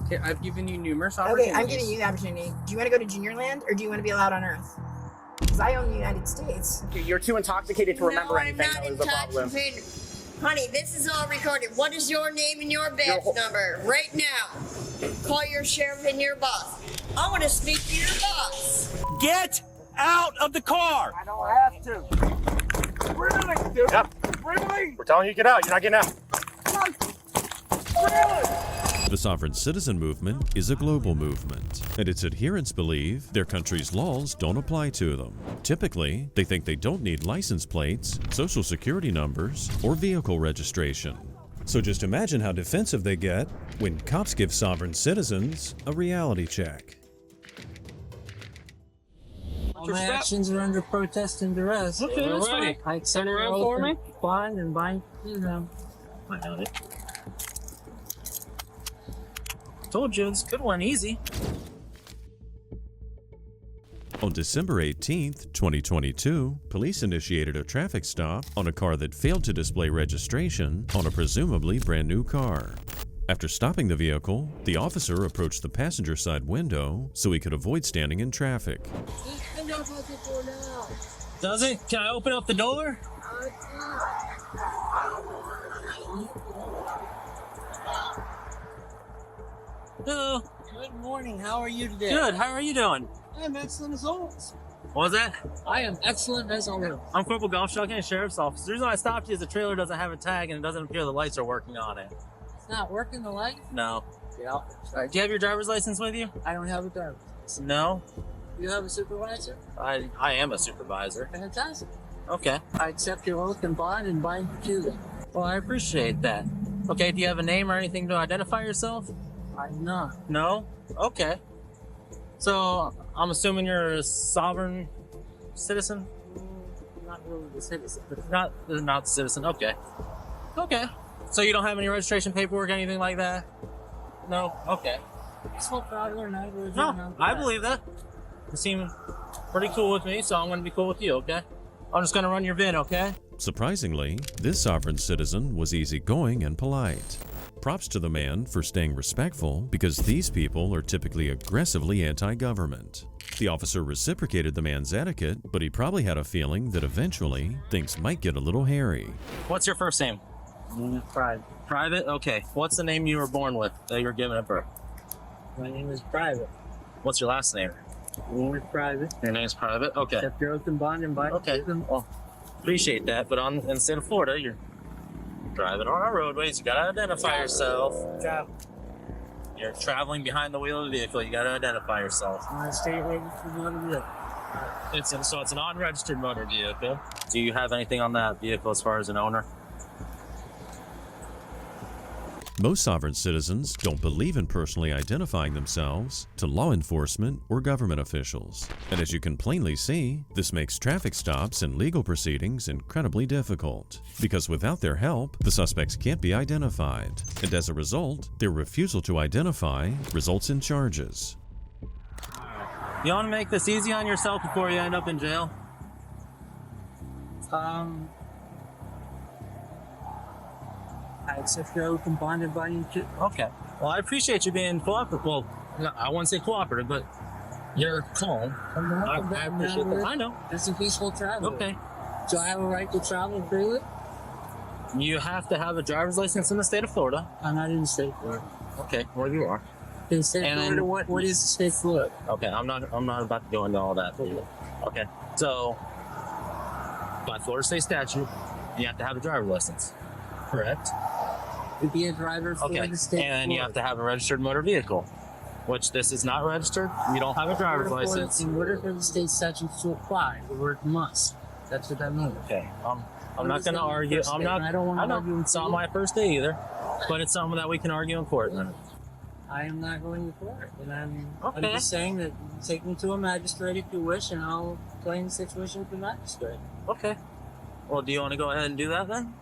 Okay, I've given you numerous Okay, opportunities. I'm giving you the opportunity. Do you want to go to Junior Land or do you want to be allowed on Earth? Because I own the United States. You're too intoxicated to remember I'm anything. not That was the problem. intoxicated. Honey, this is all recorded. What is your name and your badge number right now? Call your sheriff and your boss. I want to speak to your boss. Get out of the car! I don't have to. Really, dude? Yep. Really? We're telling you to get out. You're not getting out. Really? The sovereign citizen movement is a global movement, and its adherents believe their country's laws don't apply to them. Typically, they think they don't need license plates, social security numbers, or vehicle registration. So just imagine how defensive they get when cops give sovereign citizens a reality check. All my actions are under protest and duress. Okay, that's fine. I accept your around for oath me. and bond and bind to them. I got it. Told you, this could went easy. On December 18th, 2022, police initiated a traffic stop on a car that failed to display registration on a presumably brand new car. After stopping the vehicle, the officer approached the passenger side window so he could avoid standing in traffic. Does it? Can I open up the door? Hello. Good morning. How are you today? Good. How are you doing? I am excellent as always. What was that? I am excellent as always. I'm Corporal Golfshock and Sheriff's Office. The reason I stopped you is the trailer doesn't have a tag and it doesn't appear the lights are working on it. It's not working the light? No. Yeah. Do you have your driver's license with you? I don't have a driver's license. No. You have a supervisor? I am a supervisor. Fantastic. Okay. I accept your oath and bond and bind you to them. Well, I appreciate that. Okay, do you have a name or anything to identify yourself? I'm not. No? Okay. So, I'm assuming you're a sovereign citizen? Not really the citizen. Not a citizen. Okay. Okay. So you don't have any registration paperwork, anything like that? No? Okay. So traveler and I were No, I believe that. You seem pretty cool with me, so I'm going to be cool with you, okay? I'm just going to run your VIN, okay? Surprisingly, this sovereign citizen was easygoing and polite. Props to the man for staying respectful because these people are typically aggressively anti-government. The officer reciprocated the man's etiquette, but he probably had a feeling that eventually things might get a little hairy. What's your first name? Private. Private? Okay. What's the name you were born with that you were given at birth? My name is Private. What's your last name? My name is Private. Your name's Private? Okay. Accept your oath and bond and bind Okay. to them. Well, appreciate that, but in the state of Florida, you're driving on our roadways. You gotta identify yourself. You're traveling behind the wheel of the vehicle. You gotta identify yourself. My state registered motor vehicle. So it's an unregistered motor vehicle. Do you have anything on that vehicle as far as an owner? Most sovereign citizens don't believe in personally identifying themselves to law enforcement or government officials. And as you can plainly see, this makes traffic stops and legal proceedings incredibly difficult. Because without their help, the suspects can't be identified. And as a result, their refusal to identify results in charges. You want to make this easy on yourself before you end up in jail? I accept your oath and bond and bind you to. Okay. Well, I appreciate you being cooperative. Well, no, I wouldn't say cooperative, but you're calm. I appreciate that. I know. It's a peaceful travel. Okay. Do I have a right to travel freely? You have to have a driver's license in the state of Florida. I'm not in the state of Florida. Okay, where you are. In the state of And then- Florida, what is the state of Florida? Okay, I'm not about to go into all that. Okay, so by Florida state statute, you have to have a driver's license. Correct. To be a driver for Okay, the state and of you have to have a registered motor vehicle, which this is not registered. You don't have a driver's license. In order for the state statutes to apply, the word must. That's what that means. Okay, I'm not going to argue. I'm not. I don't want to argue. It's not my first day either, but it's something that we can argue in court. Then. I am not going to court, and I'm Okay. just saying that take me to a magistrate if you wish, and I'll explain the situation with the magistrate. Okay. Well, do you want to go ahead and do that then?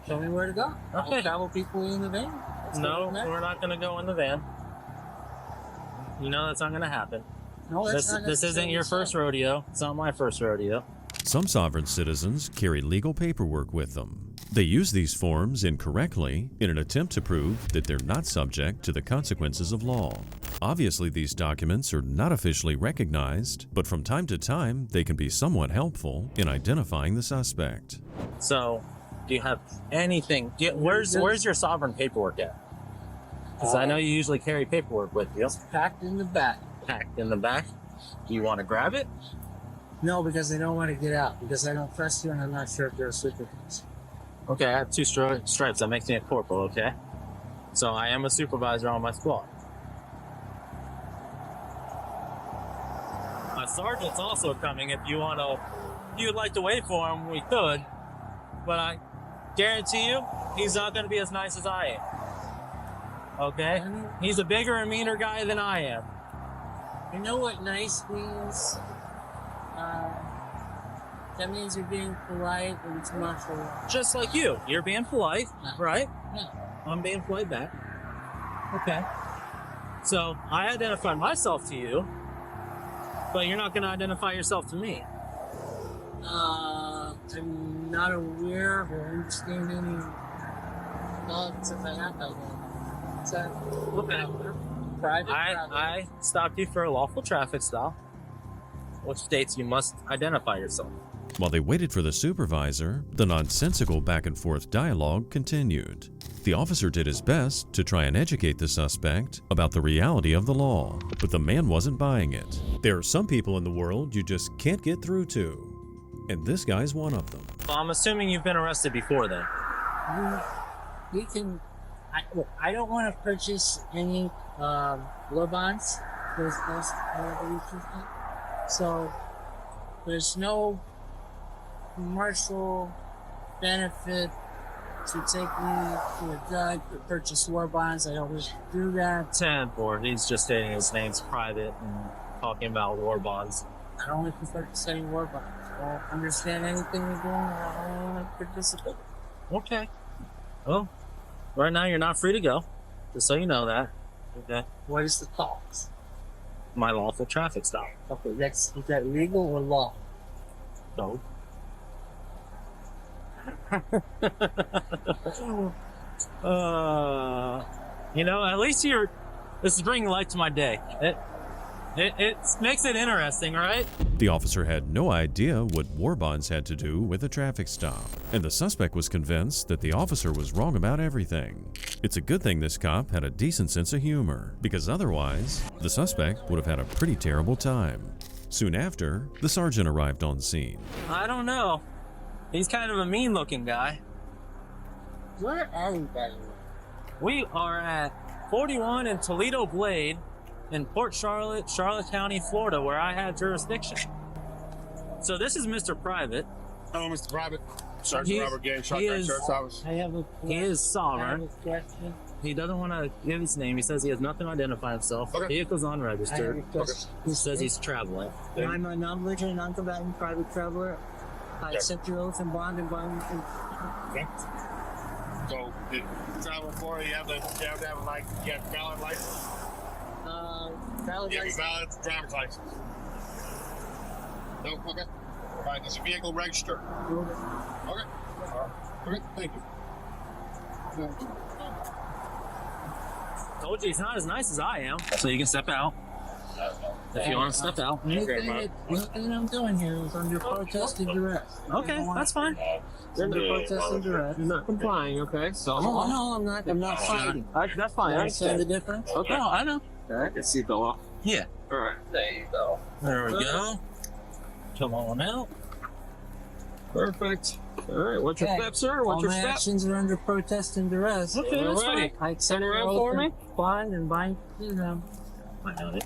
Show me where to go. Okay. I'll travel people in the van. Let's go No, from there. we're not going to go in the van. You know that's not going to happen. No, that's not This isn't your first rodeo. It's not my first rodeo. Some sovereign citizens carry legal paperwork with them. They use these forms incorrectly in an attempt to prove that they're not subject to the consequences of law. Obviously, these documents are not officially recognized, but from time to time, they can be somewhat helpful in identifying the suspect. So, do you have anything? Where's your sovereign paperwork at? Because I know you usually carry paperwork with you. It's packed in the back. Packed in the back. Do you want to grab it? No, because I don't want to get out. Because I don't trust you and I'm not sure if you're a supervisor. Okay, I have 2 stripes. That makes me a corporal, okay? So I am a supervisor on my squad. My sergeant's also coming. If you would like to wait for him, we could. But I guarantee you, he's not going to be as nice as I am. Okay? He's a bigger and meaner guy than I am. You know what nice means? That means you're being polite and it's martial law. Just like you. You're being polite, right? No. I'm being polite back. Okay. So I identified myself to you, but you're not going to identify yourself to me. I'm not aware or understand any thoughts if I have that one. Is that Okay. private? I stopped you for a lawful traffic stop, which states you must identify yourself. While they waited for the supervisor, the nonsensical back-and-forth dialogue continued. The officer did his best to try and educate the suspect about the reality of the law, but the man wasn't buying it. There are some people in the world you just can't get through to, and this guy's one of them. Well, I'm assuming you've been arrested before then. We can. Look, I don't want to purchase any law bonds. So there's no commercial benefit to take me to a judge to purchase war bonds. I don't wish to do that. 10-4. He's just stating his name's private and talking about war bonds. I don't wish to purchase any war bonds. I don't understand anything you're doing. I don't want to participate. Okay. Well, right now you're not free to go. Just so you know that. Okay. What is the cause? My lawful traffic stop. Okay, is that legal or law? So. At least this is bringing light to my day. It makes it interesting, right? The officer had no idea what war bonds had to do with a traffic stop, and the suspect was convinced that the officer was wrong about everything. It's a good thing this cop had a decent sense of humor, because otherwise, the suspect would have had a pretty terrible time. Soon after, the sergeant arrived on scene. I don't know. He's kind of a mean-looking guy. Where are we, by the way? We are at 41 and Toledo Glade in Port Charlotte, Charlotte County, Florida, where I have jurisdiction. So this is Mr. Private. Hello, Mr. Private. Sergeant Robert Gay, Shotgun Sheriff's Office. He is sovereign. I have a question. He doesn't want to give his name. He says he has nothing to identify himself. Okay. Vehicle's I have a unregistered. question. He says he's traveling. I'm a non-belligerent, non-combatant private traveler. I accept your oath and bond and bond. Okay. So, did you travel for you have to have a valid license? Valid You have a license. valid driver's license? No? Okay. All right, is your vehicle registered? Okay. All right. Okay, thank you. Told you he's not as nice as I am. So you can step out. If you want to step out. Anything that I'm doing here is under protest and duress. Okay, that's fine. You're under protest and duress. You're not complying, okay? So No, I'm not. I'm not fighting. That's fine. You understand the difference? Okay, I know. I can see the law. Yeah. All right. There you go. There we go. Come on out. Perfect. All right. What's your Okay. step, sir? All What's your my step? actions are under protest and duress. Okay, that's Alrighty. fine. I accept Turn your around oath for and me. bond and bind to them. I got it.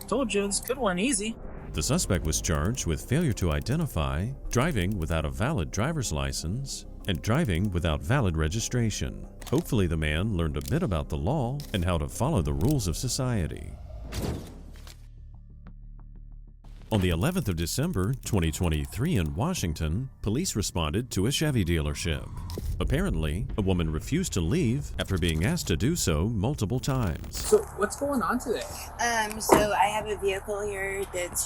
Told you, it's a good one, easy. The suspect was charged with failure to identify, driving without a valid driver's license, and driving without valid registration. Hopefully the man learned a bit about the law and how to follow the rules of society. On the 11th of December, 2023 in Washington, police responded to a Chevy dealership. Apparently, a woman refused to leave after being asked to do so multiple times. So what's going on today? So I have a vehicle here that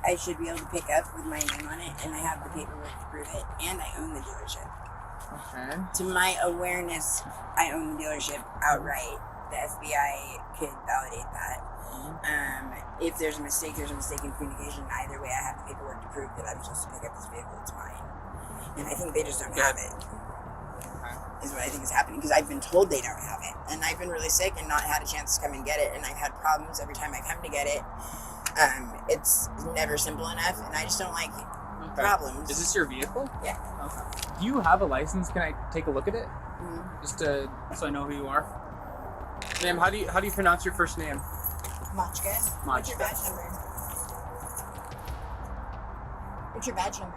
I should be able to pick up with my name on it, and I have the paperwork to prove it, and I own the dealership. Okay. To my awareness, I own the dealership outright. The FBI could validate that. If there's a mistake in communication. Either way, I have the paperwork to prove that I'm supposed to pick up this vehicle. It's mine. And I think they just don't have it. Is what I think is happening, because I've been told they don't have it. And I've been really sick and not had a chance to come and get it. And I've had problems every time I come to get it. It's never simple enough, and I just don't like problems. Is this your vehicle? Yeah. Okay. Do you have a license? Can I take a look at it? Mm-hmm. Just so I know who you are. Ma'am, how do you pronounce your first name? Machka. What's your badge number? What's your badge number?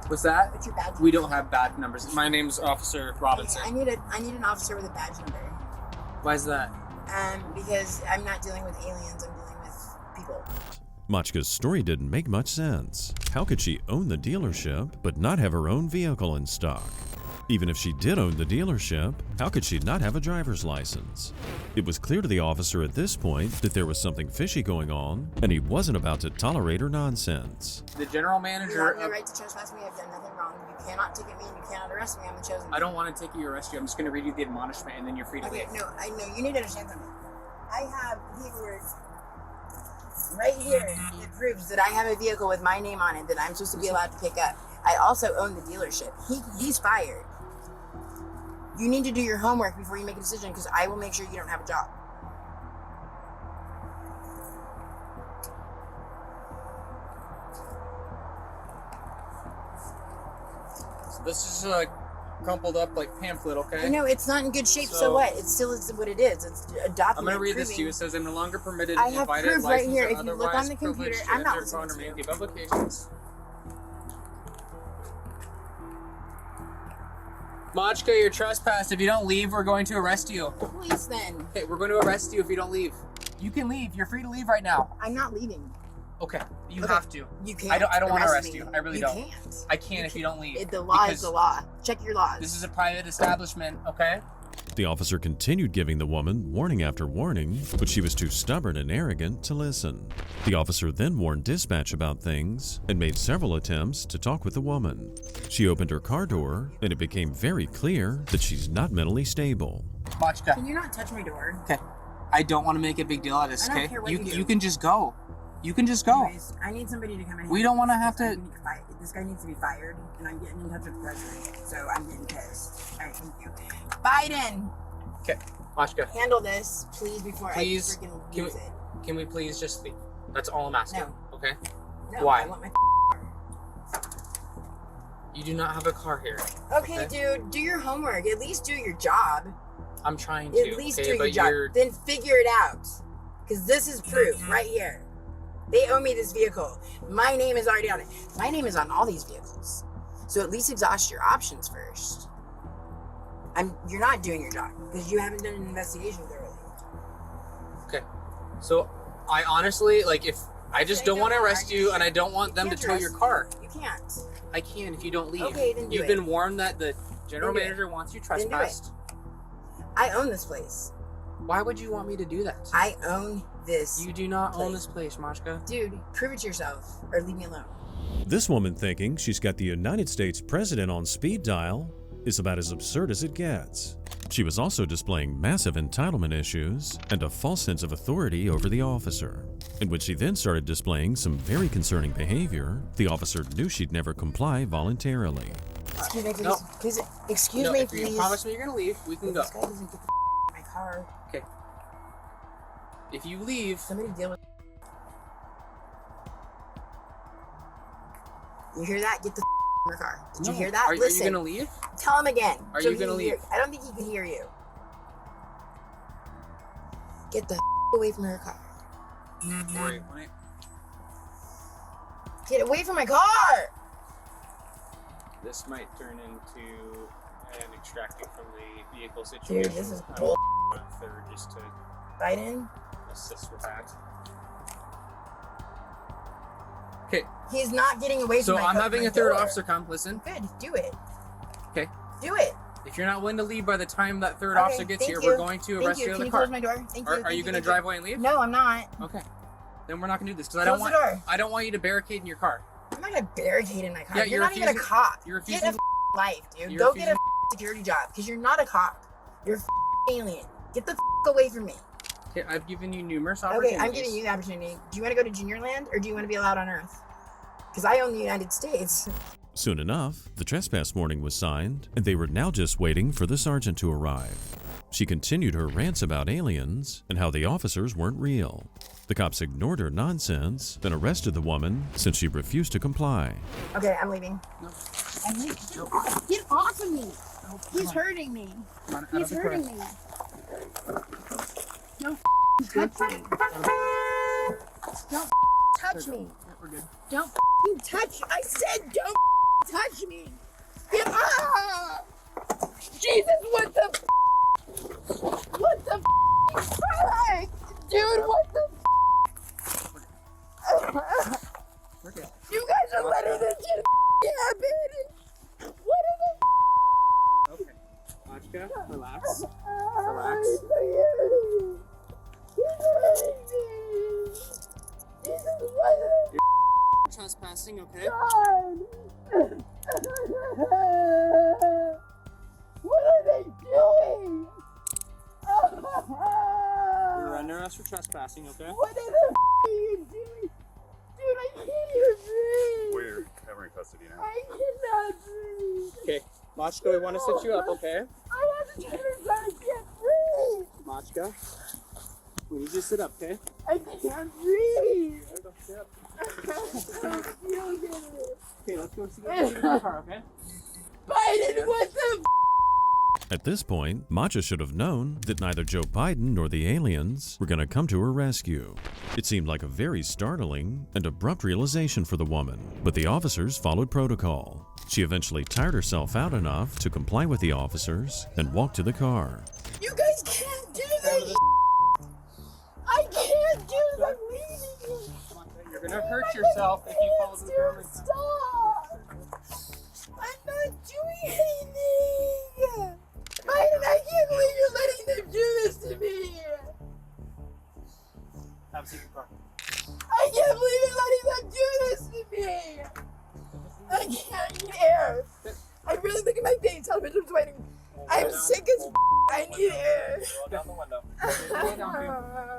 What's that? What's your badge number? We don't have badge numbers. My name's Officer Robinson. I need an officer with a badge number. Why is that? Because I'm not dealing with aliens, I'm dealing with people. Machka's story didn't make much sense. How could she own the dealership but not have her own vehicle in stock? Even if she did own the dealership, how could she not have a driver's license? It was clear to the officer at this point that there was something fishy going on, and he wasn't about to tolerate her nonsense. The general You manager. have no right to trespass me. I've done nothing wrong. You cannot ticket me and you cannot arrest me. I'm the chosen. I don't want to take you or arrest you. I'm just going to read you the admonishment, and then you're free to Okay, leave. no, I know. You need to understand something. I have paperwork right here that proves that I have a vehicle with my name on it that I'm supposed to be allowed to pick up. I also own the dealership. He's fired. You need to do your homework before you make a decision, because I will make sure you don't have a job. So this is a crumpled up like pamphlet, okay? I know it's not in good shape, so So- what? It still is what it is. It's a document. I'm going to read this to proving- you. It says, I'm no longer permitted, I have invited, proof right licensed, here. or If you look on otherwise the computer, privileged I'm not enter, listening phone, or to make you. the publications. Machka, you're trespassed. If you don't leave, we're going to arrest you. Police then. Okay, we're going to arrest you if you don't leave. You can leave. You're free to leave right now. I'm not leaving. Okay, you Okay. have to. You can't. I don't want to arrest me. you. I really don't. You can't. I can if you don't leave. The law is because the law. Check your laws. This is a private establishment, okay? The officer continued giving the woman warning after warning, but she was too stubborn and arrogant to listen. The officer then warned dispatch about things and made several attempts to talk with the woman. She opened her car door, and it became very clear that she's not mentally stable. Machka. Can you not touch my door? Okay. I don't want to make a big deal out of this, I don't okay? care what you do. You can just go. You can just go. Anyways, I need somebody to come in. We don't want to have to. This guy needs to be fired, and I'm getting in touch with the president, so I'm getting pissed. All right, thank you. Biden, Okay, Machka, handle this, please, before Please, I freaking can lose it. can we please just leave? That's all I'm asking. No. Okay? No, Why? I want my You do not have a car here. Okay, dude, do your homework. At least do your job. I'm trying to. At least okay, do your but job. you're. Then figure it out. Because this is proof right here. They owe me this vehicle. My name is already on it. My name is on all these vehicles. So at least exhaust your options first. You're not doing your job because you haven't done an investigation thoroughly. Okay. So I honestly if I just Okay, don't want to don't arrest argue. you, and I don't want them to can't tow your arrest car. You can't. I can if you don't leave. Okay, then do You've it. been warned that the general Then do it. manager wants you Then do it. trespassed. I own this place. Why would you want me to do that? I own this. You do not own place. this place, Machka. Dude, prove it to yourself or leave me alone. This woman thinking she's got the United States president on speed dial is about as absurd as it gets. She was also displaying massive entitlement issues and a false sense of authority over the officer. And when she then started displaying some very concerning behavior, the officer knew she'd never comply voluntarily. Excuse me, please. no. Please, excuse No, me, if you please. promise me you're gonna leave, we can If go. this guy doesn't get the my car. Okay. If you leave, Somebody deal with. You hear that? Get the in your car. Did you No. hear that? Are you Listen. gonna leave? Tell him again. Are so you he gonna can leave? hear- I don't think he can hear you. Get the away from her car. Wait. Get away from my car! This might turn into an extracting from the vehicle situation. Dude, this is I bull. want a third just to Biden, assist with that. Okay, he's not getting away so from my I'm car. having my a third door. officer come. Listen. Good, do it. Okay. Do it. If you're not willing to leave by the time that third Okay, officer gets thank here, you. we're going to Thank arrest you. you in Can the you car. close my door? Thank you. Are you going to drive away and leave? No, I'm not. Okay. Then we're not going to do this because Close the door. I don't want you to barricade in your car. I'm not gonna barricade in my car. Yeah, you're you're not even a refusing- cop. you're Get refusing- a life, dude. you're Go get a refusing- security job because you're not a cop. You're a alien. Get the away from me. Okay, I've given you numerous Okay, opportunities. I'm giving you the opportunity. Do you want to go to Junior Land or do you want to be allowed on Earth? Because I own the United States. Soon enough, the trespass warning was signed, and they were now just waiting for the sergeant to arrive. She continued her rants about aliens and how the officers weren't real. The cops ignored her nonsense, then arrested the woman since she refused to comply. Okay, I'm leaving. No. I'm leaving. Get off of me. He's hurting me. Come on, out He's of the car. hurting me. Don't touch me. Don't touch me. Yeah, we're good. Don't touch. I said don't touch me. Get off. Jesus, what the what the fuck? Dude, what the We're good. You guys are letting this shit happen. What Okay. Machka, relax. Relax. Trespassing, okay? What are they doing? You're under arrest for trespassing, okay? What are you doing? Dude, I can't even breathe. We're having custody now. I cannot breathe. Okay. Machka, we want to set you up, okay? I have to turn around. I can't breathe. Machka, we need you to sit up, okay? I can't breathe. Sit up. I'm feeling it. Okay, let's go see the car, okay? Biden, what the At this point, Macha should have known that neither Joe Biden nor the aliens were going to come to her rescue. It seemed like a very startling and abrupt realization for the woman, but the officers followed protocol. She eventually tired herself out enough to comply with the officers and walk to the car. You guys can't do this. I can't do this. I'm leaving. You're gonna hurt yourself if you follow the government. Stop. I'm not doing anything. Biden, I can't believe you're letting them do this to me. Have a seat in the car. I can't believe you're letting them do this to me. I can't eat air. I really look at my face. Television's waiting. I'm sick as I need air. Roll down the window. Roll down, dude.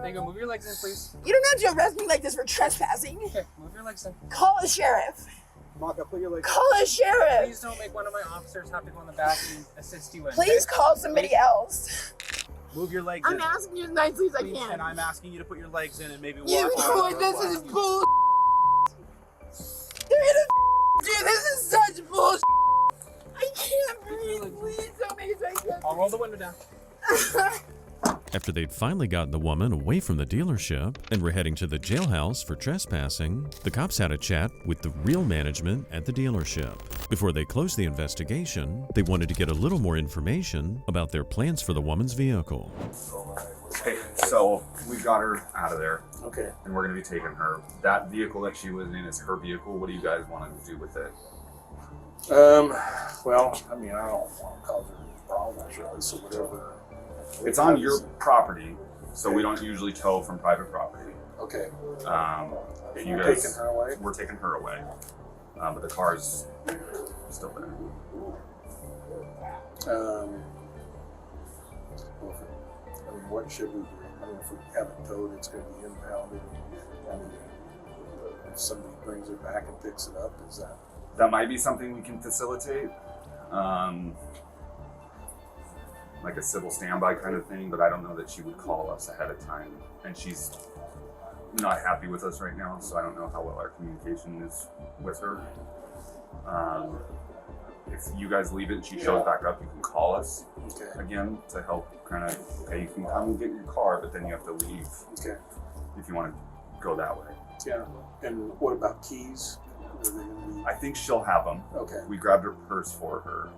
There you go. Move your legs in, please. You don't have to arrest me like this for trespassing. Okay, move your legs in. Call a sheriff. Machka, put your legs in. Call a sheriff. Please don't make one of my officers have to go in the back and assist you in. Please okay? call somebody else. Move your legs I'm in. asking you as nicely as I Please, can. and I'm asking you to put your legs in and maybe walk. You know what? This is bull. They're gonna dude, this is such bullshit. I can't breathe. Please tell me I can't. I'll roll the window down. After they'd finally gotten the woman away from the dealership and were heading to the jailhouse for trespassing, the cops had a chat with the real management at the dealership. Before they closed the investigation, they wanted to get a little more information about their plans for the woman's vehicle. Hey, so we got her out of there. Okay. And we're gonna be taking her. That vehicle that she was in is her vehicle. What do you guys want to do with it? Well, I mean, I don't want to cause her any problems, really, so whatever. It's on your property, so we don't usually tow from private property. Okay. If you You're guys, taking her away? we're taking her away. But the car's still there. Well, I mean, what should we do? I mean, if we have it towed, it's going to be impounded. I mean, if somebody brings it back and picks it up, is that? That might be something we can facilitate. Like a civil standby kind of thing, but I don't know that she would call us ahead of time. And she's not happy with us right now, so I don't know how well our communication is with her. If you guys leave it and she shows back up, you can call us again to help kind of, okay, you can come and get your car, but then you have to leave if you want to go that way. Yeah. And what about keys? Are they gonna be... I think she'll have them. Okay. We grabbed her purse for her,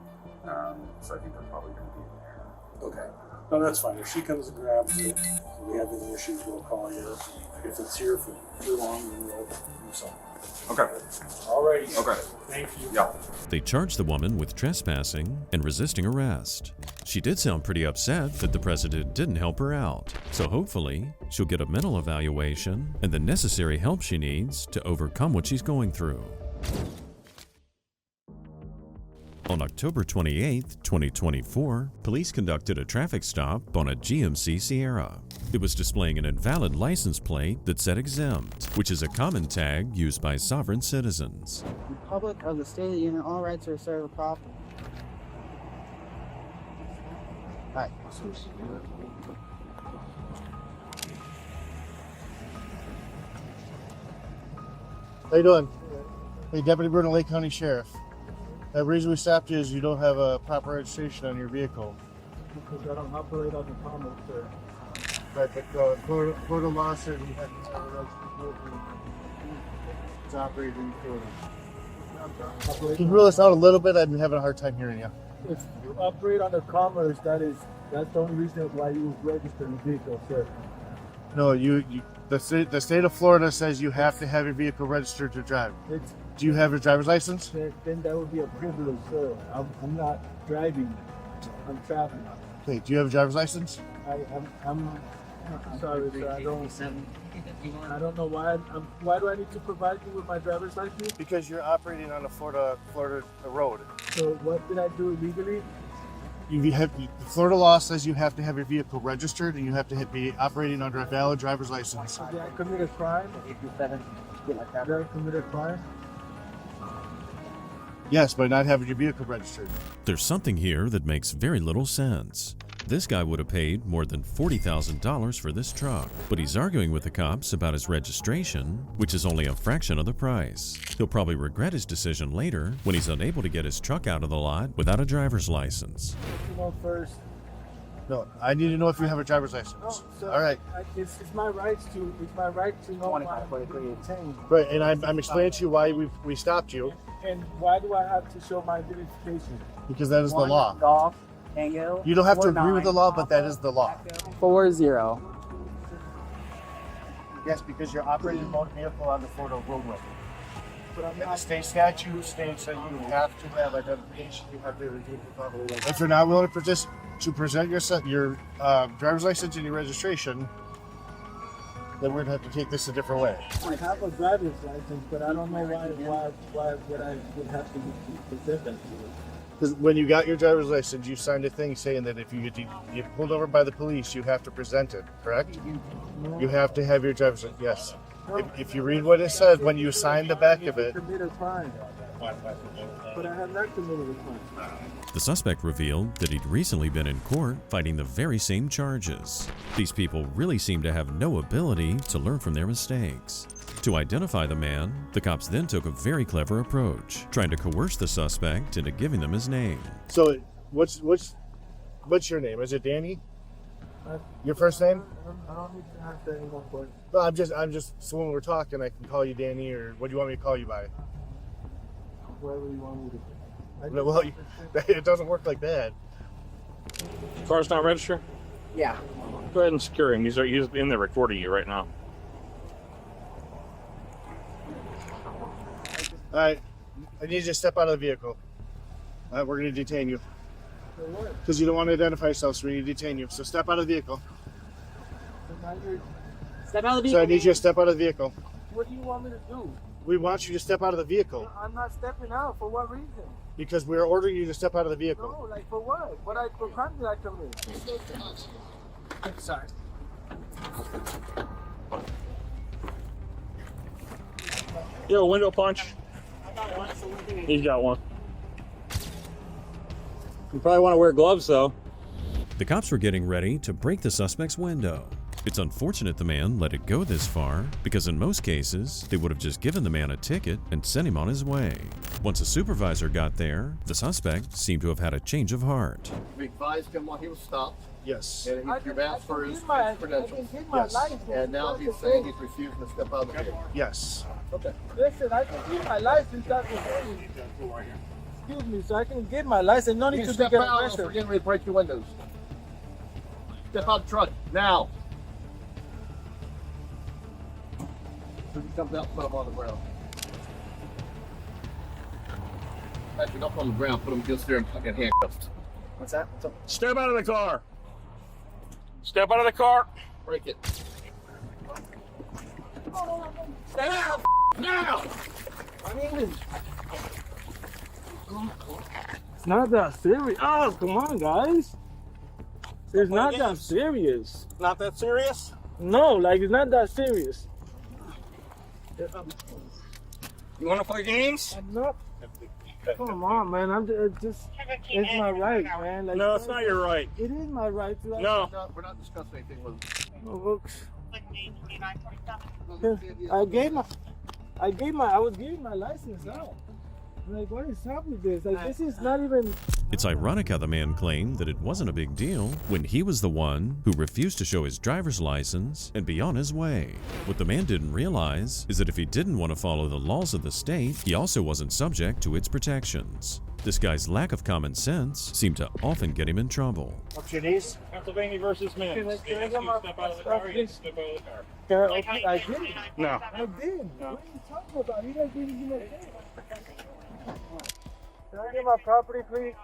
so I think they're probably going to be there. Okay. No, that's fine. If she comes and grabs it, and we have any issues, we'll call you. If it's here for too long, then we'll do something. Okay. Alrighty. Okay. Thank you. Yeah. They charged the woman with trespassing and resisting arrest. She did sound pretty upset that the president didn't help her out, so hopefully she'll get a mental evaluation and the necessary help she needs to overcome what she's going through. On October 28, 2024, police conducted a traffic stop on a GMC Sierra. It was displaying an invalid license plate that said exempt, which is a common tag used by sovereign citizens. Republic of the State of the Union, all rights are reserved property. Hi. How you doing? Hey, Deputy Bruno, Lake County Sheriff. The reason we stopped you is you don't have a proper registration on your vehicle. Because I don't operate on the common, sir. Right, but Florida law says you have to have a registration. It's operating in Florida. Can you rule this out a little bit? I've been having a hard time hearing you. If you operate on the commerce, that's the only reason why you register the vehicle, sir. No, the state of Florida says you have to have your vehicle registered to drive. Do you have your driver's license? Then that would be a privilege, sir. I'm not driving. I'm traveling. Okay, do you have a driver's license? I'm sorry, sir. I don't know why. Why do I need to provide you with my driver's license? Because you're operating on a Florida road. So what did I do illegally? Florida law says you have to have your vehicle registered and you have to be operating under a valid driver's license. Did I commit a crime? Did I commit a crime? Yes, by not having your vehicle registered. There's something here that makes very little sense. This guy would have paid more than $40,000 for this truck, but he's arguing with the cops about his registration, which is only a fraction of the price. He'll probably regret his decision later when he's unable to get his truck out of the lot without a driver's license. You know, first. No, I need to know if you have a driver's license. No, sir, all right. It's my right to know why I'm being detained. Right, and I'm explaining to you why we stopped you. And why do I have to show my identification? Because that is the law. Golf, Tango. You don't have to agree with the law, but that is the law. 40. Yes, because you're operating a motor vehicle on the Florida roadway. But I'm And the not. state statute states that you have to have identification. You have to if you're not willing to present your driver's license and your registration, then we're gonna have to take this a different way. I have a driver's license, but I don't know why would I would have to present that to you. Because when you got your driver's license, you signed a thing saying that if you get pulled over by the police, you have to present it, correct? No. You have to have your driver's license, yes. If you read what it says, when you sign the back of it. Commit a crime. But I have not committed a crime. The suspect revealed that he'd recently been in court fighting the very same charges. These people really seem to have no ability to learn from their mistakes. To identify the man, the cops then took a very clever approach, trying to coerce the suspect into giving them his name. So, what's your name? Is it Danny? Your first name? I don't need to have that anymore, but No, I'm just. So when we're talking, I can call you Danny, or what do you want me to call you by? whatever you want me to do. Well, it doesn't work like that. Car's not registered? Yeah. Go ahead and secure him. He's in there recording you right now. All right, I need you to step out of the vehicle. All right, we're going to detain you. For what? Because you don't want to identify yourself, so we need to detain you. So step out of the vehicle. Step out of the So I vehicle. need you to step out of the vehicle. What do you want me to do? We want you to step out of the vehicle I'm not stepping out. For what reason? because we're ordering you to step out of the vehicle. No, like for what? What crime did I commit? Sorry. Yo, window punch. He's got one. You probably want to wear gloves though. The cops were getting ready to break the suspect's window. It's unfortunate the man let it go this far, because in most cases, they would have just given the man a ticket and sent him on his way. Once a supervisor got there, the suspect seemed to have had a change of heart. We advised him while he was stopped, Yes. and you've asked for his credentials. Yes. And now he's saying he's refusing to step out of the vehicle. Yes. Okay. Listen, I can get my license. That's the thing. Excuse me, so I can get my license. No need You to step get out, or arrested. we're getting ready to break your windows. Step out the truck now. So he comes out, put him on the ground. Patrick, up on the ground, put him against there, and I got handcuffed. What's that? What's up? Step out of the car. Step out of the car. Break it. Stay out now. I mean, it's not that serious. Oh, come on, guys. It's not that serious. Not that serious? No, like, it's not that serious. You want to play games? I'm not. Come on, man. I'm just. It's my right, man. Like, No, it's not your right. It is my right to. No. We're not discussing anything with him. Oh, I was giving my license out. Like, what is up with this? Like, this is not even. It's ironic how the man claimed that it wasn't a big deal when he was the one who refused to show his driver's license and be on his way. What the man didn't realize is that if he didn't want to follow the laws of the state, he also wasn't subject to its protections. This guy's lack of common sense seemed to often get him in trouble. Up to your knees. Pennsylvania versus Mims. Can I get my Step out of the car. Yes, step out of the car. I did. No. I did. What are you talking about? You guys didn't do nothing. Can I get my property, please?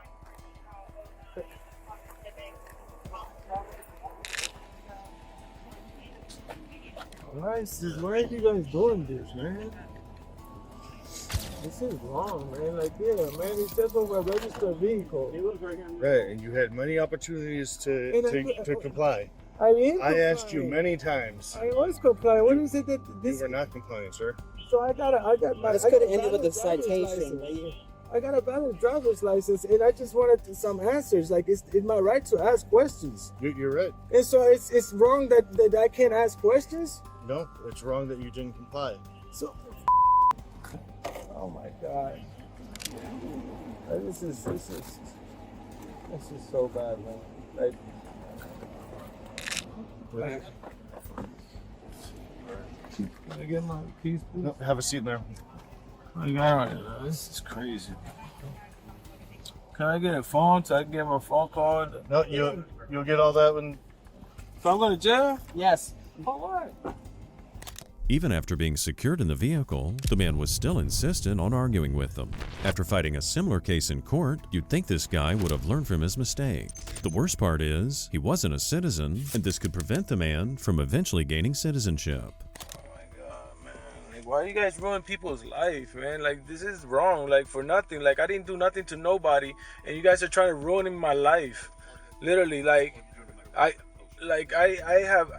Why are you guys doing this, man? This is wrong, man. Like, yeah, man, it's just over a registered vehicle. Right, and you had many opportunities to comply. I asked you many times. I was complying. What is it that this? You were not complying, sir. So I got my. This could have ended with a citation. I got a valid driver's license, and I just wanted some answers. Like, it's my right to ask questions. You're right. And so it's wrong that I can't ask questions. No, it's wrong that you didn't comply. So, oh my God, this is so bad, man. Like, can I get my keys, please? No, have a seat there. I got it. This is crazy. Can I get a phone so I can get my phone call? No, you'll get all that when. If I'm going to jail? Yes. For what? Even after being secured in the vehicle, the man was still insistent on arguing with them. After fighting a similar case in court, you'd think this guy would have learned from his mistake. The worst part is, he wasn't a citizen, and this could prevent the man from eventually gaining citizenship. Why you guys ruin people's life, man? Like, this is wrong, like, for nothing. Like, I didn't do nothing to nobody, and you guys are trying to ruin my life. Literally, like, I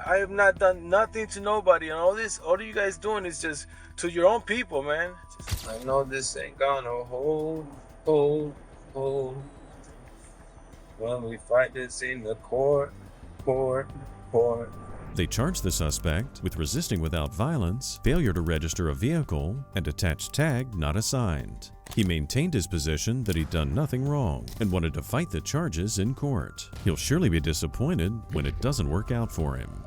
have not done nothing to nobody, and all you guys doing is just to your own people, man. I know this ain't gonna hold when we fight this in the court. They charged the suspect with resisting without violence, failure to register a vehicle, and attached tag not assigned. He maintained his position that he'd done nothing wrong and wanted to fight the charges in court. He'll surely be disappointed when it doesn't work out for him.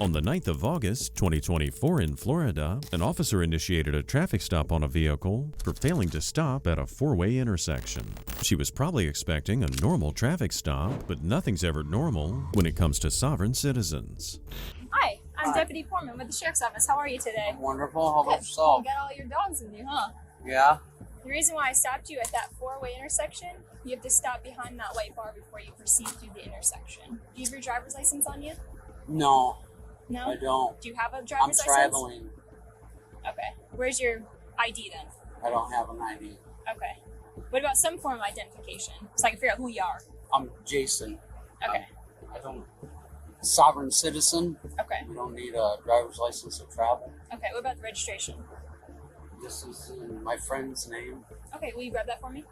On the 9th of August, 2024 in Florida, an officer initiated a traffic stop on a vehicle for failing to stop at a four-way intersection. She was probably expecting a normal traffic stop, but nothing's ever normal when it comes to sovereign citizens. Hi, I'm Deputy Foreman with the Sheriff's Office. How are you today? Wonderful. How about Good. yourself? You got all your dogs with you, huh? Yeah. The reason why I stopped you at that four-way intersection, you have to stop behind that white bar before you proceed through the intersection. Do you have your driver's license on you? No. No? I don't. Do you have a driver's license? I'm traveling. Okay. Where's your ID then? I don't have an ID. Okay. What about some form of identification? So I can figure out who you are. I'm Jason. Okay. I don't. Sovereign citizen. Okay. We don't need a driver's license to travel. Okay, what about the registration? This is in my friend's name. Okay, will you grab that for me?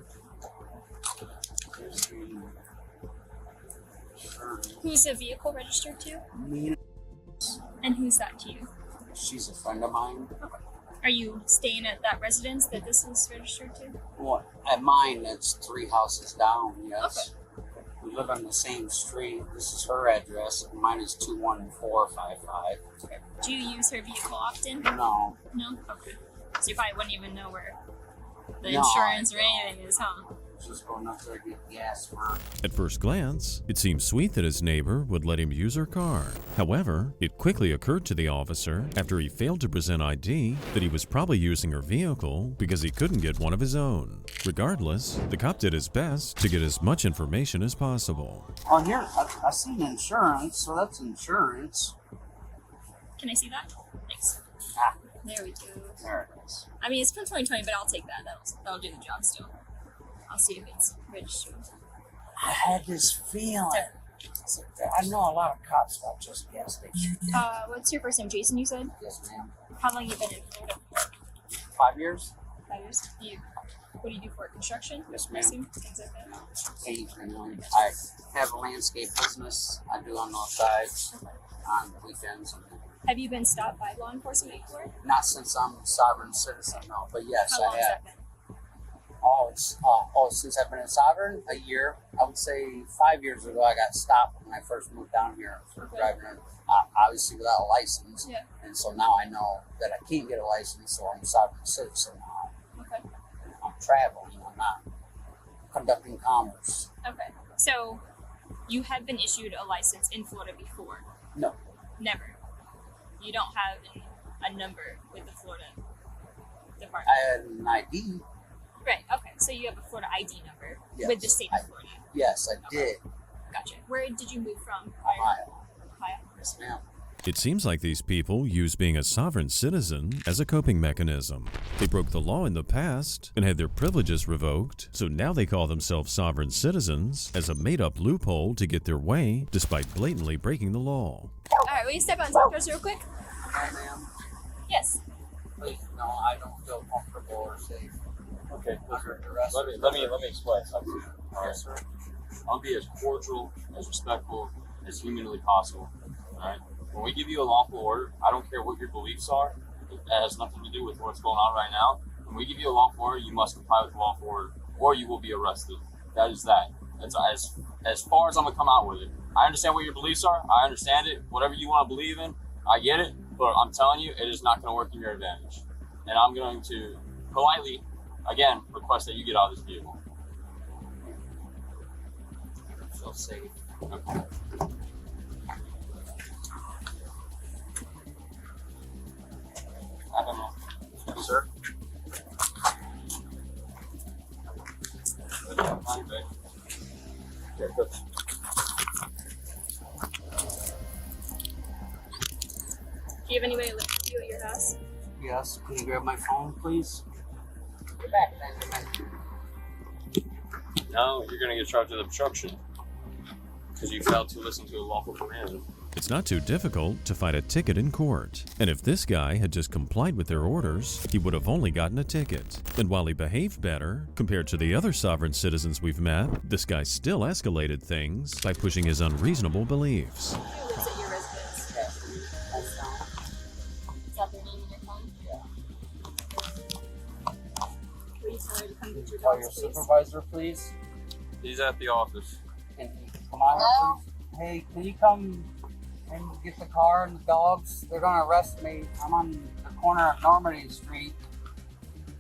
Who's the vehicle registered to? Me. And who's that to you? She's a friend of mine. Okay. Are you staying at that residence that this is registered to? Well, at mine, it's 3 houses down, yes. Okay. We live on the same street. This is her address. Mine is 21455. Okay. Do you use her vehicle often? No. No? Okay. So you probably wouldn't even know where the insurance or anything is, huh? Just going up there to get gas for. At first glance, it seems sweet that his neighbor would let him use her car. However, it quickly occurred to the officer, after he failed to present ID, that he was probably using her vehicle because he couldn't get one of his own. Regardless, the cop did his best to get as much information as possible. Oh, here, I seen insurance, so that's insurance. Can I see that? Thanks. Ah, There we go. there it is. I mean, it's from 2020, but I'll take that. That'll do the job still. I'll see if it's registered. I had this feeling. I know a lot of cops about just gas stations. What's your first name? Jason, you said? Yes, ma'am. How long you been in Florida? 5 years? 5 years. What do you do for it? Construction? Yes, I ma'am. assume? Things like that. Painting. I have a landscape business. I do on those sides on weekends. Have you been stopped by law enforcement before? Not since I'm a sovereign citizen, no. But yes, How long I has have. that been? Since I've been a sovereign, a year. I would say 5 years ago, I got stopped when I first moved down here for driving, obviously without a license. Yeah. And so now I know that I can't get a license, so I'm a sovereign citizen now. Okay. I'm traveling, I'm not conducting commerce. Okay. So, you have been issued a license in Florida before? No. Never. You don't have a number with the Florida Department? I had an ID. Right, okay. So you have a Florida ID number Yes, with the state of Florida. Yes, I did. Gotcha. Where did you move from? Ohio. Ohio. Yes, ma'am. It seems like these people use being a sovereign citizen as a coping mechanism. They broke the law in the past and had their privileges revoked, so now they call themselves sovereign citizens as a made-up loophole to get their way despite blatantly breaking the law. Alright, will you step out and talk to us real quick? Hi, ma'am. Yes. Please, no, I don't feel comfortable or safe. Okay, Under arrest. let me explain something. Yes, sir. I'll be as cordial, as respectful, as humanly possible. Alright? When we give you a lawful order, I don't care what your beliefs are. That has nothing to do with what's going on right now. When we give you a lawful order, you must comply with the lawful order, or you will be arrested. That is that. That's as far as I'm gonna come out with it. I understand what your beliefs are. I understand it. Whatever you want to believe in, I get it. But I'm telling you, it is not going to work in your advantage. And I'm going to politely, again, request that you get out of this vehicle. Feel safe. Okay. I don't know. Yes, sir. Yeah, good. Do you have any way to look at you at your house? Yes. Can you grab my phone, please? Get back then. Now you're going to get charged with obstruction because you failed to listen to a lawful command. It's not too difficult to fight a ticket in court, and if this guy had just complied with their orders, he would have only gotten a ticket. And while he behaved better, compared to the other sovereign citizens we've met, this guy still escalated things by pushing his unreasonable beliefs. Who lives at your residence? Is that their name in your phone? Will you tell her to come get your Call dogs, your please? supervisor, please. He's at the office. Can you come on, please? Hey, can you come and get the car and the dogs? They're gonna arrest me. I'm on the corner of Normandy Street.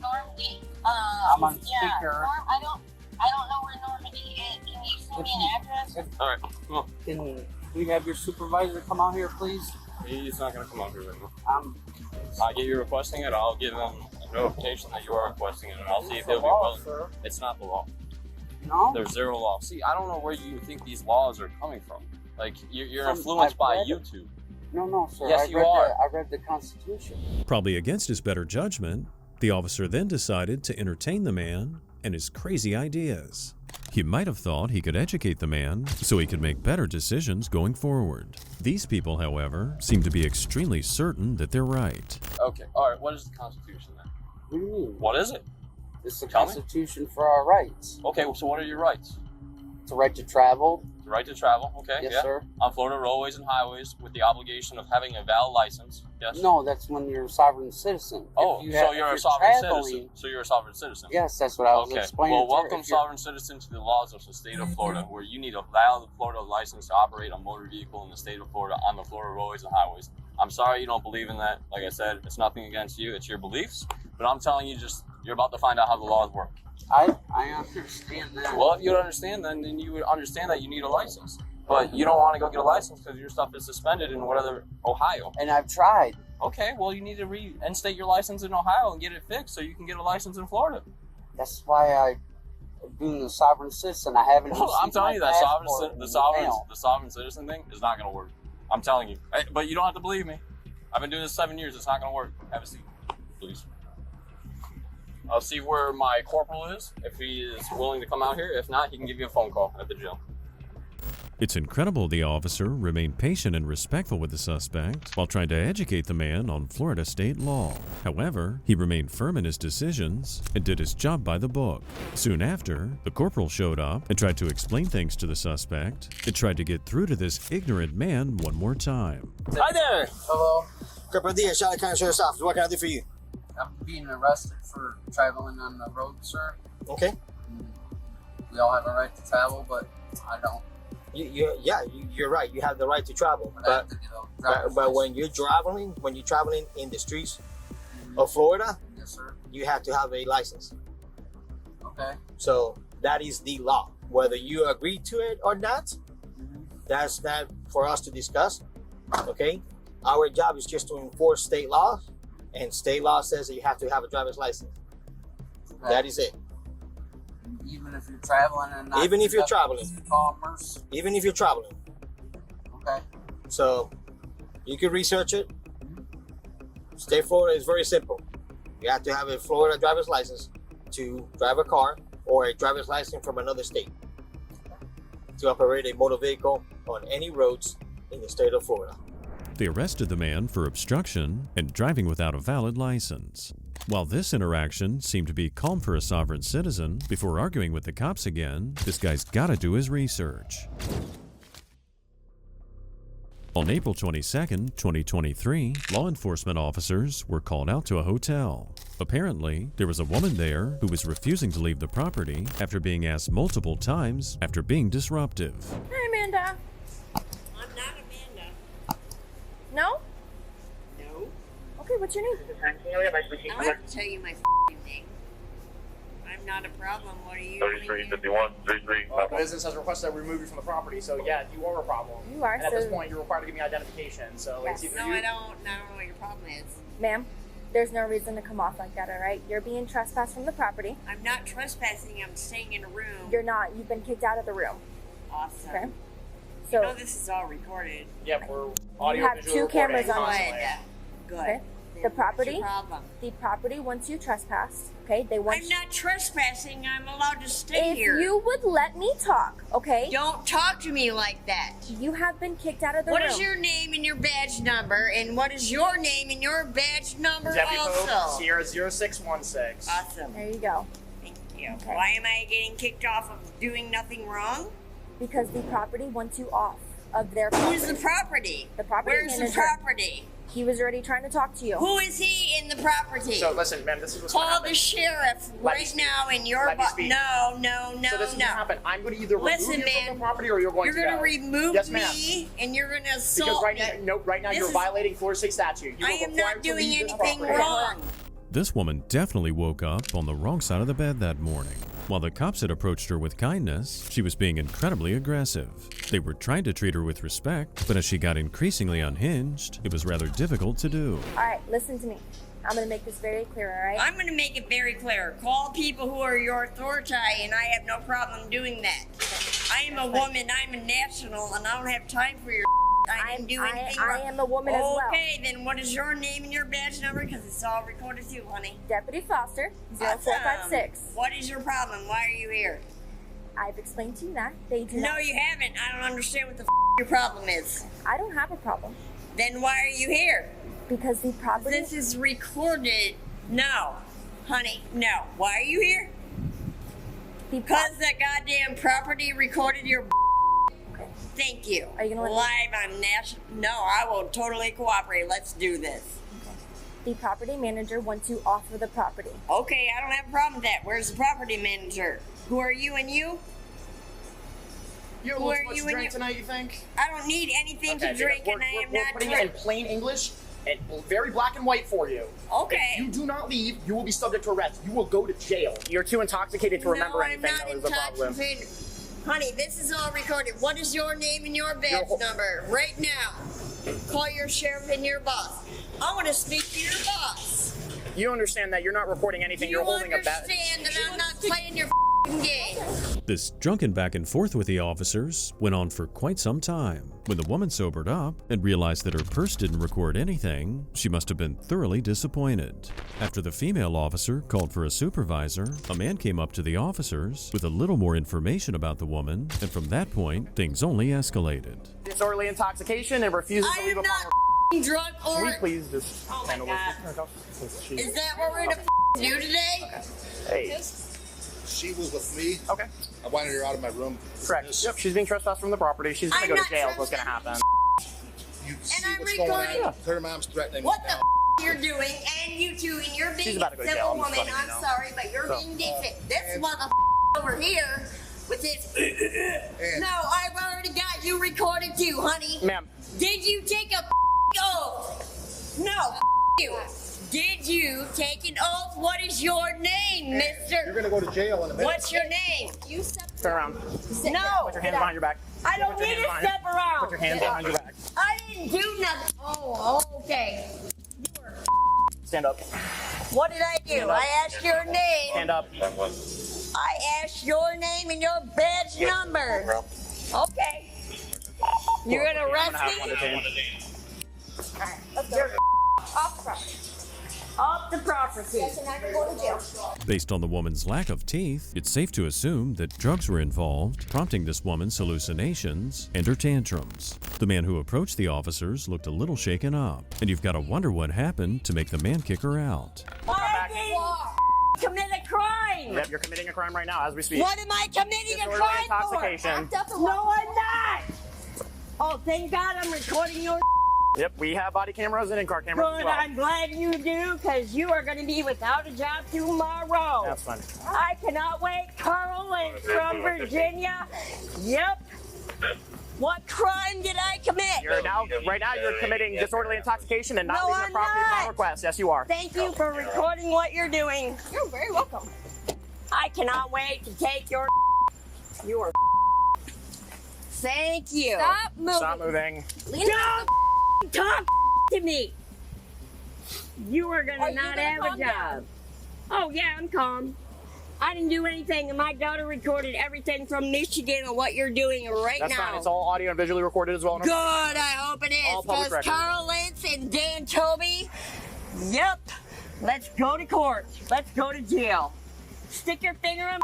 Normandy. I'm on Yeah, speaker. I don't know where Normandy is. Can you send me an address? All right, come on. Can we have your supervisor come out here, please? He's not going to come out here right now. I get you requesting it. I'll give him a notification that you are requesting it, and I'll see if he'll be willing. Sir. It's not the law. No? There's zero law. See, I don't know where you think these laws are coming from. Like, you're Some- influenced I've by read it. YouTube. No, sir. Yes, you are. I read the Constitution. Probably against his better judgment, the officer then decided to entertain the man and his crazy ideas. He might have thought he could educate the man so he could make better decisions going forward. These people, however, seem to be extremely certain that they're right. Okay, all right. What is the Constitution then? What do you mean? What is it? It's the Tell me. Constitution for our rights. Okay, so what are your rights? The right to travel. The right to travel, okay, Yes, yeah. sir. On Florida roadways and highways with the obligation of having a valid license, yes? No, that's when you're a sovereign citizen. Oh, If so if you're a sovereign traveling- citizen. So you're a sovereign citizen. Yes, that's what I was Okay. explaining. Well, sir. welcome, If you're- sovereign citizen, to the laws of the state of Florida, where you need a valid Florida license to operate a motor vehicle in the state of Florida on the Florida roadways and highways. I'm sorry you don't believe in that. Like I said, it's nothing against you. It's your beliefs. But I'm telling you, you're about to find out how the laws work. I understand that. Well, if you don't understand, then you would understand that you need a license. But you don't want to go get a license because your stuff is suspended in whatever Ohio. And I've tried. Okay, well, you need to reinstate your license in Ohio and get it fixed so you can get a license in Florida. That's why I'm being a sovereign citizen. I haven't. Well, I'm telling you that the sovereign citizen thing is not going to work. I'm telling you. But you don't have to believe me. I've been doing this 7 years. It's not going to work. Have a seat, please. I'll see where my corporal is, if he is willing to come out here. If not, he can give you a phone call at the jail. It's incredible the officer remained patient and respectful with the suspect while trying to educate the man on Florida state law. However, he remained firm in his decisions and did his job by the book. Soon after, the corporal showed up and tried to explain things to the suspect and tried to get through to this ignorant man one more time. Hi there! Hello. Corporal Diaz, Charlotte County Sheriff's Office. What can I do for you? I'm being arrested for traveling on the road, sir. Okay. We all have a right to travel, but I don't. You're right. You have the right to travel, but when you're traveling in the streets of Florida, yes, sir, you have to have a license. Okay. So that is the law. Whether you agree to it or not, that's not for us to discuss. Okay. Our job is just to enforce state laws, and state law says that you have to have a driver's license. Okay. That is it. Even if you're traveling and not even if you're traveling. Commerce. Even if you're traveling. Okay. So you can research it. State Florida is very simple. You have to have a Florida driver's license to drive a car or a driver's license from another state to operate a motor vehicle on any roads in the state of Florida. They arrested the man for obstruction and driving without a valid license. While this interaction seemed to be calm for a sovereign citizen, before arguing with the cops again, this guy's gotta do his research. On April 22nd, 2023, law enforcement officers were called out to a hotel. Apparently, there was a woman there who was refusing to leave the property after being asked multiple times after being disruptive. Hi, Amanda. I'm not Amanda. No? No. Okay, what's your name? I don't have to tell you my name. I'm not a problem. What are you doing? 3351, 33. Business has requested that we remove you from the property, so yeah, you are a problem. You are, and at this point, you're required to give me identification, so Yes. it's either No, you... I don't know what your problem is. Ma'am, there's no reason to come off like that, all right? You're being trespassed from the property. I'm not trespassing. I'm staying in a room. You're not. You've been kicked out of the room. Awesome. Okay? You know this is all recorded. Yeah, we're audio you have visual 2 cameras on constantly. Good. Okay? Then The what's property, your problem? the property once you trespass, okay? They want I'm not trespassing. I'm allowed to stay here. If you would let me talk, okay? Don't talk to me like that. You have been kicked out of the What room. is your name and your badge number? And what is your name and your badge number Deputy also? Pope, Sierra 0616. Awesome. There you go. Thank you. Okay. Why am I getting kicked off of doing nothing wrong? Because the property wants you off of their property. Who's the property? The property Where's manager. the property? He was already trying to talk to you. Who is he in the property? So listen, ma'am, this is what's going to Call happen. the sheriff Let me right speak. now in your Let me speak. No. So this is what happened. I'm going to either remove Listen, you man, from the property or you're going to gonna go. remove Yes, ma'am. me and you're gonna Because assault right me. now, This you're is- violating Florida state statute. You I are am required not to doing leave this anything property. wrong. This woman definitely woke up on the wrong side of the bed that morning. While the cops had approached her with kindness, she was being incredibly aggressive. They were trying to treat her with respect, but as she got increasingly unhinged, it was rather difficult to do. All right, listen to me. I'm going to make this very clear, all right? I'm going to make it very clear. Call people who are your authority, and I have no problem doing that. I am a woman, I'm a national, and I don't have time for your I didn't do anything I wrong. am a woman as well. Okay, then what is your name and your badge number? Because it's all recorded too, honey. Deputy Foster, 0456. What is your problem? Why are you here? I've explained to you that. They do No, not. you haven't. I don't understand what the your problem is. I don't have a problem. Then why are you here? Because the property... This is recorded. No, honey, no. Why are you here? Because the goddamn property recorded your... Okay. Thank you. Are you gonna let me- Live on national... No, I will totally cooperate. Let's do this. The property manager wants you off of the property. Okay, I don't have a problem with that. Where's the property manager? Who are you and you? You have a Who little are too much you to and drink you? tonight, you think? I don't need anything to drink, and I am we're not... putting it in plain English, And very black and white for you. Okay. If you do not leave, you will be subject to arrest. You will go to jail. You're too intoxicated to remember anything. I'm not intoxicated. Honey, this is all recorded. What is your name and your badge number right now? Call your sheriff and your boss. I want to speak to your boss. You understand that you're not reporting anything. You're holding a badge. You understand that I'm not playing your game. This drunken back and forth with the officers went on for quite some time. When the woman sobered up and realized that her purse didn't record anything, she must have been thoroughly disappointed. After the female officer called for a supervisor, a man came up to the officers with a little more information about the woman, and from that point, things only escalated. Disorderly intoxication and refuses to leave upon Drunk or... Can we please just handle this? Is that what we're gonna do today? Hey. She was with me. Okay. I wanted her out of my room. Correct. Yep, she's being trespassed from the property. She's gonna go to jail. What's gonna happen? You and see I'm what's going recording. on. Her mom's threatening What me the now. you're doing, and you two, and you're being She's a about to go to jail. civil I'm just woman. letting you I'm know. sorry, but you're being decent. This mother over here with this. No, I've already got you recorded too, honey. Ma'am. Did you take a oath? No, you. Did you take an oath? What is your name, mister? You're gonna go to jail in a minute. What's your name? You Turn around. No. Put your hands behind your back. I don't Put your need to hands step around. Put your hands behind your back. I didn't do nothing. Oh, okay. Stand up. What did I do? I asked your name. Stand up. I asked your name and your badge number. Okay. You're gonna arrest me? Alright, let's go. Off the property. Off the property. Yes, and I can go to jail. Based on the woman's lack of teeth, it's safe to assume that drugs were involved, prompting this woman's hallucinations and her tantrums. The man who approached the officers looked a little shaken up, and you've got to wonder what happened to make the man kick her out. I didn't commit a crime. Yep, you're committing a crime right now as we speak. What am I committing a Disorderly crime intoxication. for? No, I'm not. Oh, thank God I'm recording your. Yep, we have body cameras and in-car cameras as Good, well. I'm glad you do, because you are going to be without a job tomorrow. That's fine. I cannot wait. Carl is from Virginia. Yep. What crime did I commit? Right now you're committing disorderly intoxication and not No, leaving I'm the property not. upon request. Yes, you are. Thank you for recording what you're doing. You're very welcome. I cannot wait to take your. You are. Thank you. Stop moving. Stop moving. Don't talk to me. You are gonna not have a job. Oh yeah, I'm calm. I didn't do anything, and my daughter recorded everything from Michigan on what you're doing right That's now. fine. It's all audio and visually recorded as well. Good, I hope it All is. public Because record. Carl Lentz and Dan Toby, yep. Let's go to court. Let's go to jail. Stick your finger in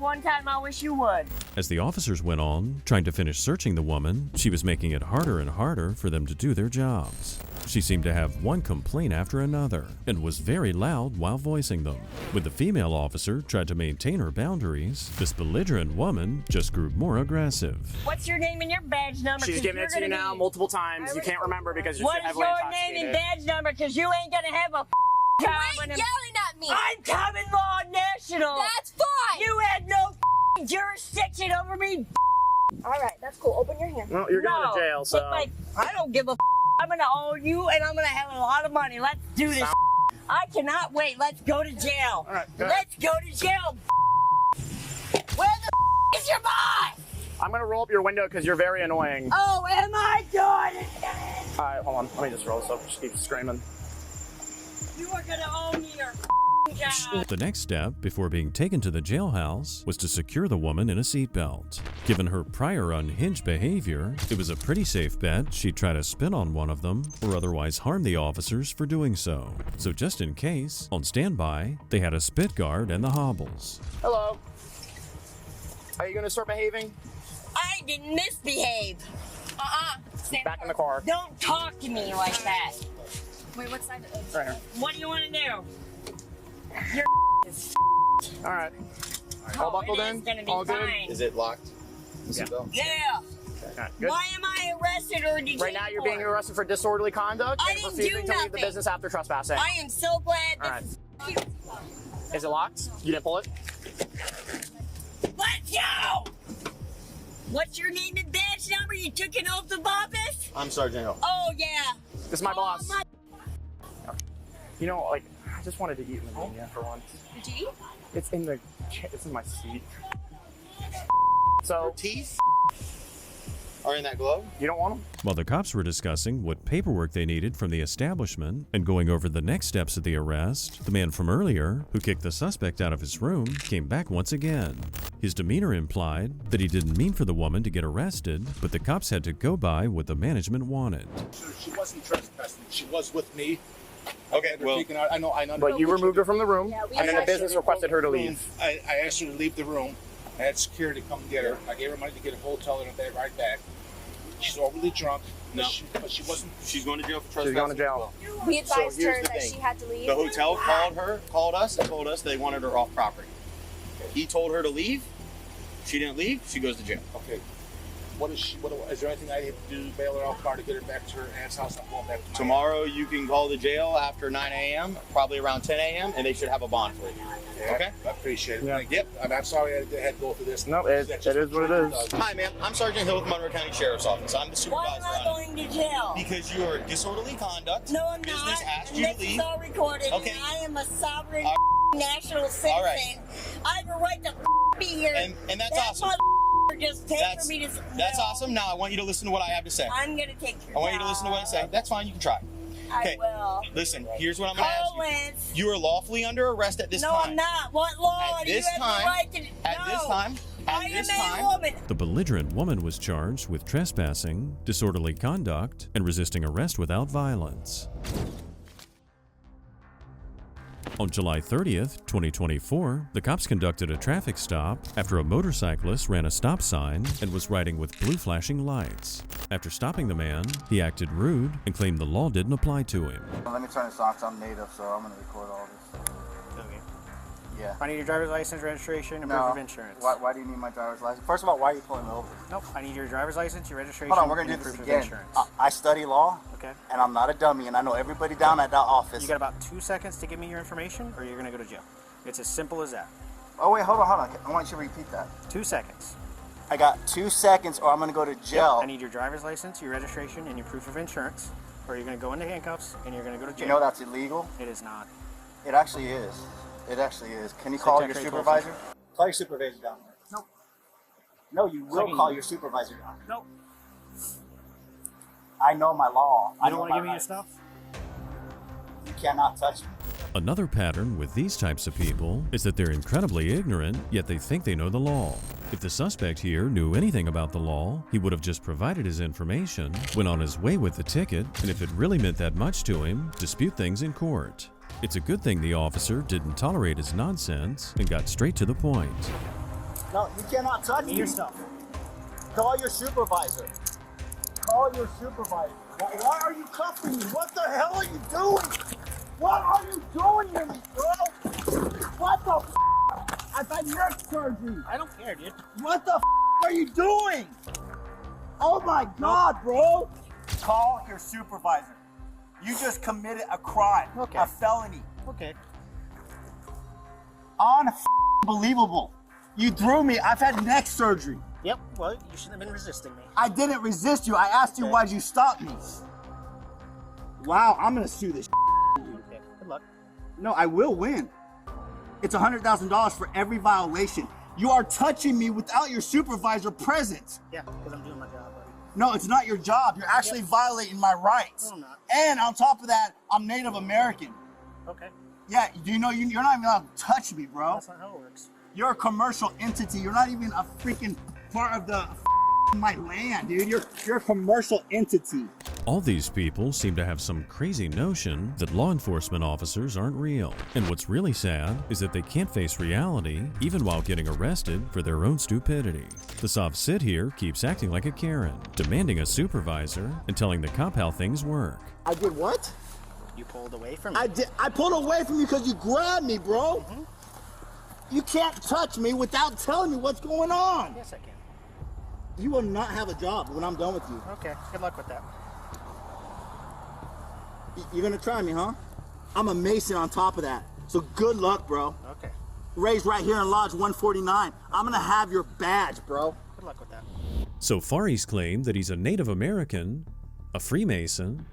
one time, I wish you would. As the officers went on, trying to finish searching the woman, she was making it harder and harder for them to do their jobs. She seemed to have one complaint after another, and was very loud while voicing them. When the female officer tried to maintain her boundaries, this belligerent woman just grew more aggressive. What's your name and your badge number? She's 'Cause giving you're it to you gonna now be- multiple times. You can't remember because you're What is heavily your intoxicated. name and badge number? Because you ain't gonna have a You job. ain't in yelling at me. I'm common law national. That's fine. You had no jurisdiction over me. All right, that's cool. Open your hand. Well, you're going to jail, so. I don't give a. I'm gonna owe you, and I'm gonna have a lot of money. Let's do this. I cannot wait. Let's go to jail. All right, go Let's go to jail. Where the is your boss? I'm going to roll up your window because you're very annoying. Oh, am I good? All right, hold on. Let me just roll this up. Just keep screaming. You are gonna owe me your job. The next step before being taken to the jailhouse was to secure the woman in a seatbelt. Given her prior unhinged behavior, it was a pretty safe bet she'd try to spin on one of them or otherwise harm the officers for doing so. So just in case, on standby, they had a spit guard and the hobbles. Hello. Are you going to start behaving? I didn't misbehave. Stand Back in the car. Don't talk to me like that. Wait, what side is it? Right here. What do you want to do? Your is All right. All buckled it is in? gonna be All good? fine. Is it locked? Yeah. Yeah. Okay, good. Why am I arrested or detained? Right now, you're being arrested for disorderly conduct I and didn't refusing do to leave the nothing. business after trespassing. I am so glad All right. this is. Is it locked? You didn't pull it? Let's go! What's your name and badge number? You took an oath of office? I'm Sergeant Hill. Oh, yeah. This is my boss. You know, like, I just wanted to eat lasagna for once. Did you eat? It's in my seat. So teeth are in that glove. You don't want them? While the cops were discussing what paperwork they needed from the establishment and going over the next steps of the arrest, the man from earlier, who kicked the suspect out of his room, came back once again. His demeanor implied that he didn't mean for the woman to get arrested, but the cops had to go by what the management wanted. She wasn't trespassing. She was with me. Okay, well, I know. But you removed her from the room, and then the business requested her to leave. I asked her to leave the room. I had security come get her. I gave her money to get a hotel and a ride back. She's overly drunk. No, but she wasn't. She's going to jail for trespassing. She's going to jail. We advised here's her the that thing. she had to leave. The hotel called us and told us they wanted her off property. He told her to leave. She didn't leave. She goes to jail. Okay. Is there anything I need to do? Bail her out car to get her back to her aunt's house? I'm going back to Tomorrow you can call the jail after 9 a.m., probably around 10 a.m., and they should have a bond for you. Yeah, Okay? I appreciate it. Yeah. Yep. I'm sorry I had to go through this. No, it is what it is. Hi, ma'am. I'm Sergeant Hill with Monroe County Sheriff's Office. I'm the Why supervisor. am I going to jail? Because you are disorderly conduct. No, I'm Business not. asked And you to this leave. is all recorded. Okay. And I am a sovereign national citizen. All right. I have a right to be here. And that's that awesome. Just take for me to. That's awesome. Now I want you to listen to what I have to say. I'm going to take your I want you to listen to what I say. That's fine. You can try. Okay. I will. Listen, here's what I'm going to ask Lance. you. You are lawfully under arrest at this No, time. I'm not. What law? At Do you this have time. the right to? At no. this time. At I this am time. a woman. The belligerent woman was charged with trespassing, disorderly conduct, and resisting arrest without violence. On July 30th, 2024, the cops conducted a traffic stop after a motorcyclist ran a stop sign and was riding with blue flashing lights. After stopping the man, he acted rude and claimed the law didn't apply to him. Let me turn this off. I'm native, so I'm gonna record all this. Okay. Yeah. I need your driver's license, registration, and No. proof of insurance. Why do you need my driver's license? First of all, why are you pulling me over? Nope. I need your driver's license, your registration, Hold on, we're gonna and do your this proof again. of insurance. I study law. Okay. And I'm not a dummy, and I know everybody down at that office. You got about 2 seconds to give me your information, or you're gonna go to jail. It's as simple as that. Oh wait, hold on. I want you to repeat that. 2 seconds. I got 2 seconds, or I'm gonna go to jail. Yep. I need your driver's license, your registration, and your proof of insurance, or you're gonna go into handcuffs and you're gonna go to jail. You know that's illegal. It is not. It actually is. It actually is. Can you Sit call there, your Trey supervisor? Colson. Call your supervisor down there. Nope. No, you will Second. call your supervisor down there. Nope. I know my law. You don't want to give me your stuff? You cannot touch me. Another pattern with these types of people is that they're incredibly ignorant, yet they think they know the law. If the suspect here knew anything about the law, he would have just provided his information, went on his way with the ticket, and if it really meant that much to him, dispute things in court. It's a good thing the officer didn't tolerate his nonsense and got straight to the point. No, you cannot touch me. Your stuff. Call your supervisor. Call your supervisor. Why are you cuffing me? What the hell are you doing? What are you doing to me, bro? What the f? I've had neck surgery. I don't care, dude. What the f are you doing? Oh my God, bro. Call your supervisor. You just committed a crime, a felony. Okay. Unbelievable. You threw me. I've had neck surgery. Yep. Well, you shouldn't have been resisting me. I didn't resist you. I asked you, why'd you stop me? Wow, I'm gonna sue this. Okay. Good luck. No, I will win. It's $100,000 for every violation. You are touching me without your supervisor present. Yeah, because I'm doing my job, buddy. No, it's not your job. You're actually violating my rights. No, I'm not. And on top of that, I'm Native American. Okay. Yeah, do you know you're not even allowed to touch me, bro? That's not how it works. You're a commercial entity. You're not even a freaking part of the my land, dude. You're a commercial entity. All these people seem to have some crazy notion that law enforcement officers aren't real. And what's really sad is that they can't face reality even while getting arrested for their own stupidity. The soft sit here keeps acting like a Karen, demanding a supervisor and telling the cop how things work. I did what? You pulled away from me. I pulled away from you because you grabbed me, bro. Mm-hmm. You can't touch me without telling me what's going on. Yes, I can. You will not have a job when I'm done with you. Okay. Good luck with that. You're gonna try me, huh? I'm a Mason on top of that. So good luck, bro. Okay. Raised right here in Lodge 149. I'm gonna have your badge, bro. Good luck with that. So far he's claimed that he's a Native American, a Freemason,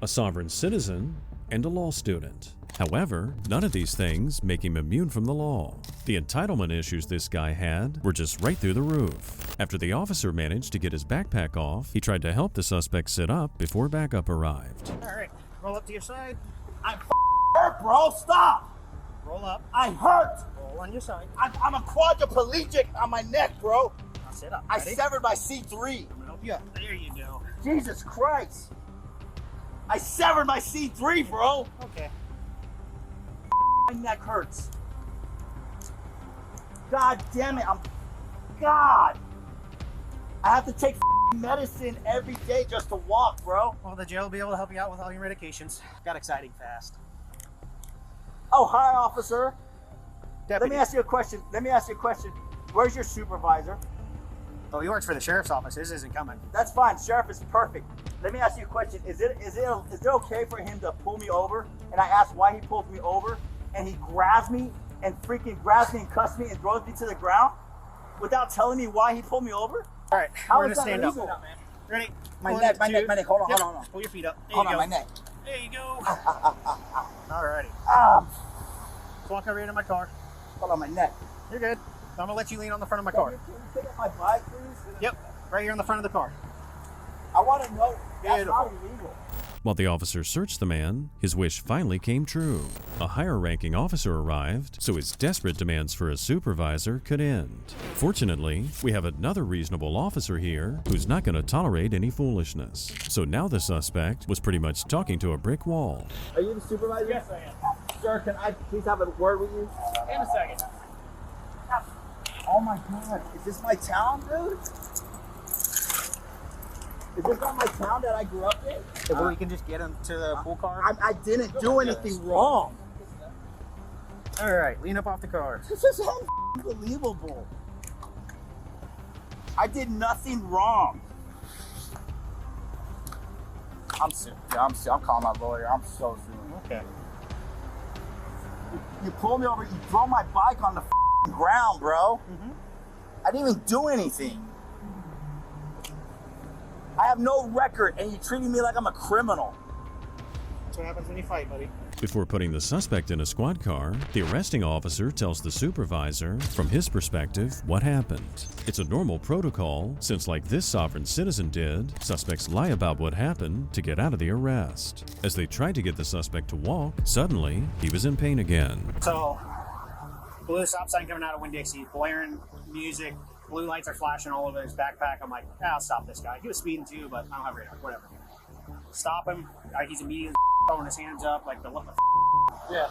a sovereign citizen, and a law student. However, none of these things make him immune from the law. The entitlement issues this guy had were just right through the roof. After the officer managed to get his backpack off, he tried to help the suspect sit up before backup arrived. All right, roll up to your side. I'm hurt, bro. Stop. Roll up. I hurt. Roll on your side. I'm a quadriplegic on my neck, bro. Now sit up. I Ready? severed my C3. I'm gonna help you up. There you go. Jesus Christ. I severed my C3, bro. Okay. My neck hurts. God damn it. God. I have to take medicine every day just to walk, bro. Well, the jail will be able to help you out with all your medications. Got exciting fast. Oh, hi, officer. Deputy. Let me ask you a question. Where's your supervisor? Oh, he works for the sheriff's office. His isn't coming. That's fine. Sheriff is perfect. Let me ask you a question. Is it okay for him to pull me over? And I ask why he pulls me over, and he grabs me and cuffs me and throws me to the ground without telling me why he pulled me over? All right, How we're is gonna that stand legal? up. Ready? My One, neck. two. Hold on, Yep. hold on. Pull your feet up. There Hold you on, go. my neck. There you go. Alrighty. Let's walk over here to my car. Hold on, my neck. You're good. I'm gonna let you lean on the front of my car. Can you pick up my bike, please? Yep, right here on the front of the car. I want to know. That's Beautiful. not illegal. While the officer searched the man, his wish finally came true. A higher-ranking officer arrived, so his desperate demands for a supervisor could end. Fortunately, we have another reasonable officer here who's not going to tolerate any foolishness. So now the suspect was pretty much talking to a brick wall. Are you the supervisor? Yes, I am. Sir, can I please have a word with you? In a second. Oh my God, is this my town, dude? Is this not my town that I grew up in? Well, we can just get him to the pool car. I didn't do anything wrong. All right, lean up off the car. This is unbelievable. I did nothing wrong. I'm suing. Yeah, I'm calling my lawyer. I'm so suing. Okay. You pull me over. You throw my bike on the ground, bro. I didn't even do anything. I have no record, and you treating me like I'm a criminal. That's what happens when you fight, buddy. Before putting the suspect in a squad car, the arresting officer tells the supervisor, from his perspective, what happened. It's a normal protocol, since like this sovereign citizen did, suspects lie about what happened to get out of the arrest. As they tried to get the suspect to walk, suddenly, he was in pain again. So, blue stop sign coming out of Winn-Dixie, blaring music, blue lights are flashing all over his backpack. I'm like, I'll stop this guy. He was speeding too, but I don't have radar, whatever. Stop him. He's immediately throwing his hands up like what the yeah.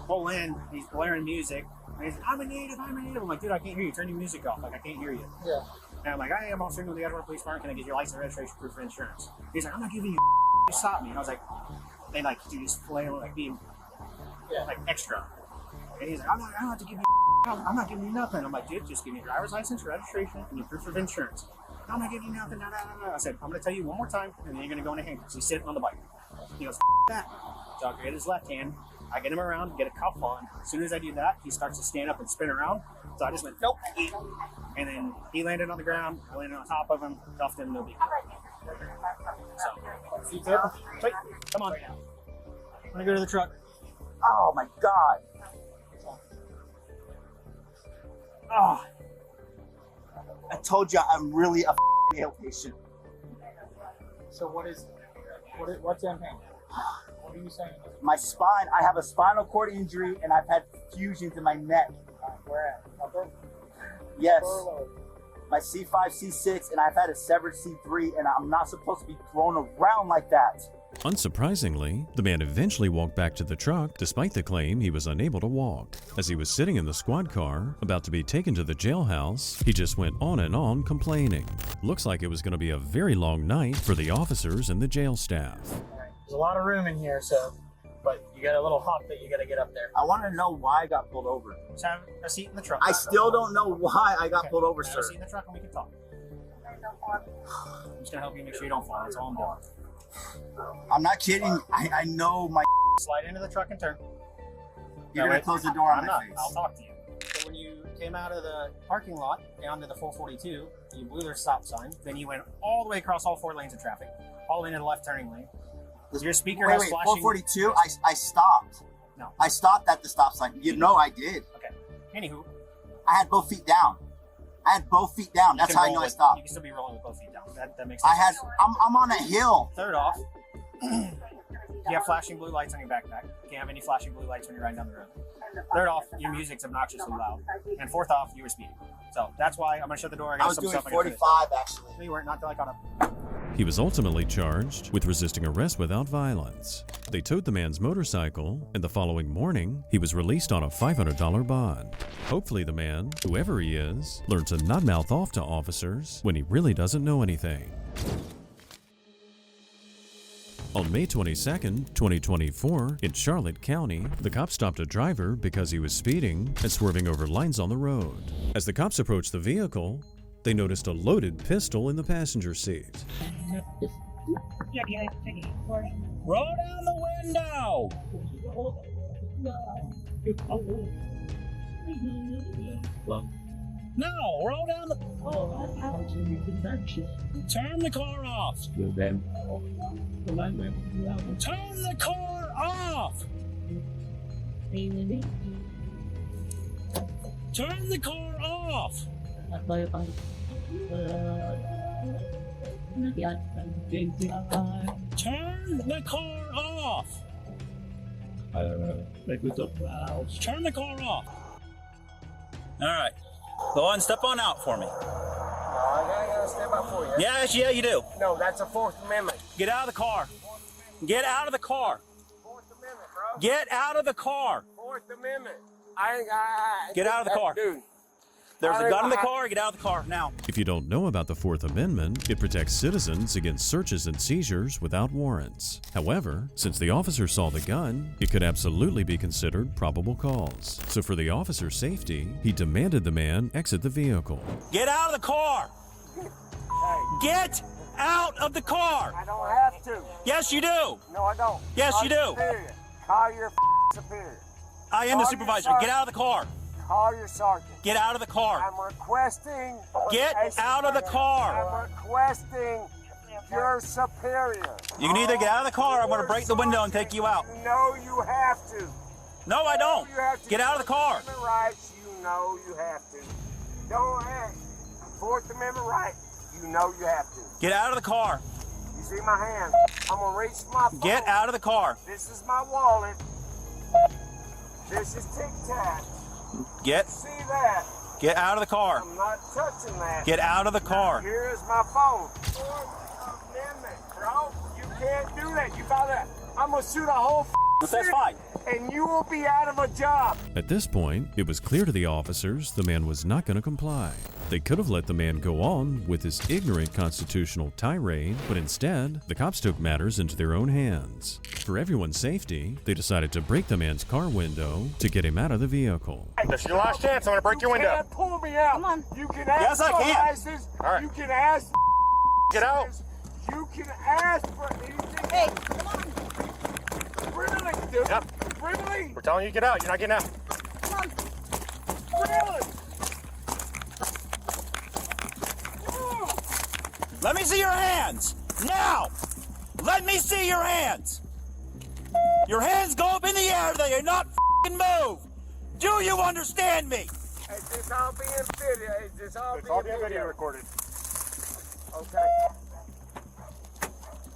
Pull in. He's blaring music. And he's like, I'm a native. I'm like, dude, I can't hear you. Turn your music off. Like, I can't hear you. Yeah. And I'm like, I am officer of the Edinburgh Police Department. Can I get your license, registration, proof of insurance? He's like, I'm not giving you. Just stop me. And I was like, and like, dude, just flail like being like extra. And he's like, I don't have to give you. I'm not giving you nothing. I'm like, dude, just give me your driver's license, registration, and your proof of insurance. I'm not giving you nothing. No. I said, I'm going to tell you one more time, and then you're going to go into handcuffs. He's sitting on the bike. He goes, that. So I get his left hand. I get him around, get a cuff on. As soon as I do that, he starts to stand up and spin around. So I just went, nope. And then he landed on the ground. I landed on top of him, cuffed him, no big deal. So, seat's open. Wait, come on. I'm going to go to the truck. Oh my God. Oh. I told you I'm really a male patient. So what's in pain? What are you saying? My spine, I have a spinal cord injury and I've had fusions in my neck. Where at? Upper? Yes. Upper or lower? My C5, C6, and I've had a severed C3, and I'm not supposed to be thrown around like that. Unsurprisingly, the man eventually walked back to the truck despite the claim he was unable to walk. As he was sitting in the squad car, about to be taken to the jailhouse, he just went on and on complaining. Looks like it was going to be a very long night for the officers and the jail staff. There's a lot of room in here, but you got a little hop that you got to get up there. I want to know why I got pulled over. Just have a seat in the truck. I still don't know why I got pulled over, Have sir. a seat in the truck and we can talk. I'm just going to help you make sure you don't fall. That's all I'm doing. I'm not kidding. I know my. Slide into the truck and turn. You're going to close the door on I'm my not. face. I'll talk to you. So when you came out of the parking lot down to the 442, you blew their stop sign. Then you went all the way across all 4 lanes of traffic, all the way into the left turning lane. Your speaker Wait, has wait, flashing. 442. I stopped. No. I stopped at the stop sign. You know I did. Okay. Anywho, I had both feet down. I had both feet down. That's how I know I stopped. You can still be rolling with both feet down. That makes I sense. had. I'm on a hill. Third off, you have flashing blue lights on your backpack. You can't have any flashing blue lights when you're riding down the road. Third off, your music's obnoxiously loud. And fourth off, you were speeding. So that's why I'm gonna shut the door. I was doing 45 actually. No, you weren't. Not like on a. He was ultimately charged with resisting arrest without violence. They towed the man's motorcycle, and the following morning, he was released on a $500 bond. Hopefully the man, whoever he is, learns to not mouth off to officers when he really doesn't know anything. On May 22nd, 2024, in Charlotte County, the cops stopped a driver because he was speeding and swerving over lines on the road. As the cops approached the vehicle, they noticed a loaded pistol in the passenger seat. Roll down the window! No, roll down the... Turn the car off! Turn the car off! Turn the car off! Turn the car off! Turn the car off! Alright. Go on, step on out for me. I gotta step out for you. Yes, yeah, you do. No, that's a Fourth Amendment. Get out of the car. Get out of the car. Fourth Amendment, bro. Get out of the car. Fourth Amendment. Get out of the car. Dude. There's a gun in the car. Get out of the car now. If you don't know about the Fourth Amendment, it protects citizens against searches and seizures without warrants. However, since the officer saw the gun, it could absolutely be considered probable cause. So for the officer's safety, he demanded the man exit the vehicle. Get out of the car. Get out of the car. I don't have to. Yes, you do. No, I don't. Yes, Call you your do. superior. Call your superior. I am the supervisor. Get out of the car. Call your sergeant. Get out of the car. I'm requesting. Get out of the car. I'm requesting your superior. You can either get out of the car or I'm going to break the window and take you out. You know you have to. No, I don't. You have to. Get out of the car. Fourth Amendment rights, you know you have to. Don't act. Fourth Amendment right, you know you have to. Get out of the car. You see my hand? I'm gonna reach for my phone. Get out of the car. This is my wallet. This is Tic Tac. Get. See that? Get out of the car. I'm not touching that. Get out of the car. Here is my phone. Fourth Amendment, bro. You can't do that. You got that? I'm gonna shoot a whole That's fine. And you will be out of a job. At this point, it was clear to the officers the man was not going to comply. They could have let the man go on with his ignorant constitutional tirade, but instead, the cops took matters into their own hands. For everyone's safety, they decided to break the man's car window to get him out of the vehicle. This is your last chance. I'm going to break your window. You can't pull me out. Come on. You can ask Yes, I for can. license. All right. You can ask. Get out. You can ask for anything. Hey, come on. Really, dude? Yep. Really? We're telling you to get out. You're not getting out. Come on. Really? Let me see your hands. Now. Let me see your hands. Your hands go up in the air. They are not f***ing move. Do you understand me? Is this all being video? Is this all It's being all being video recorded. Okay.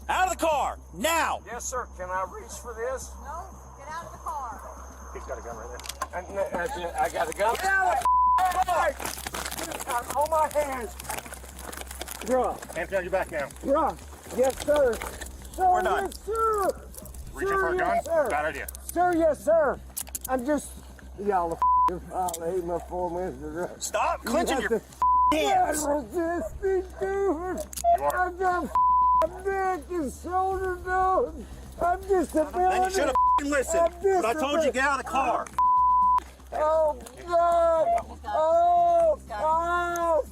Out of the car. Now. Yes, sir. Can I reach for this? No, get out of the car. He's got a gun right there. I got a gun. Get out of hold my hands. Bruh. Hands behind your back now. Bruh. Yes, sir. Sir, We're done. yes, sir. Reaching Sir, for a gun? yes, sir. Bad idea. Sir, yes, sir. I'm just... Y'all violate my 4 minutes of rest. Stop clenching your hands. hands. Resisting, dude. You are. I've got neck and shoulder, dude. I'm disability. Then you should have listened. But I told you get out of the car. Oh, God. Oh, God.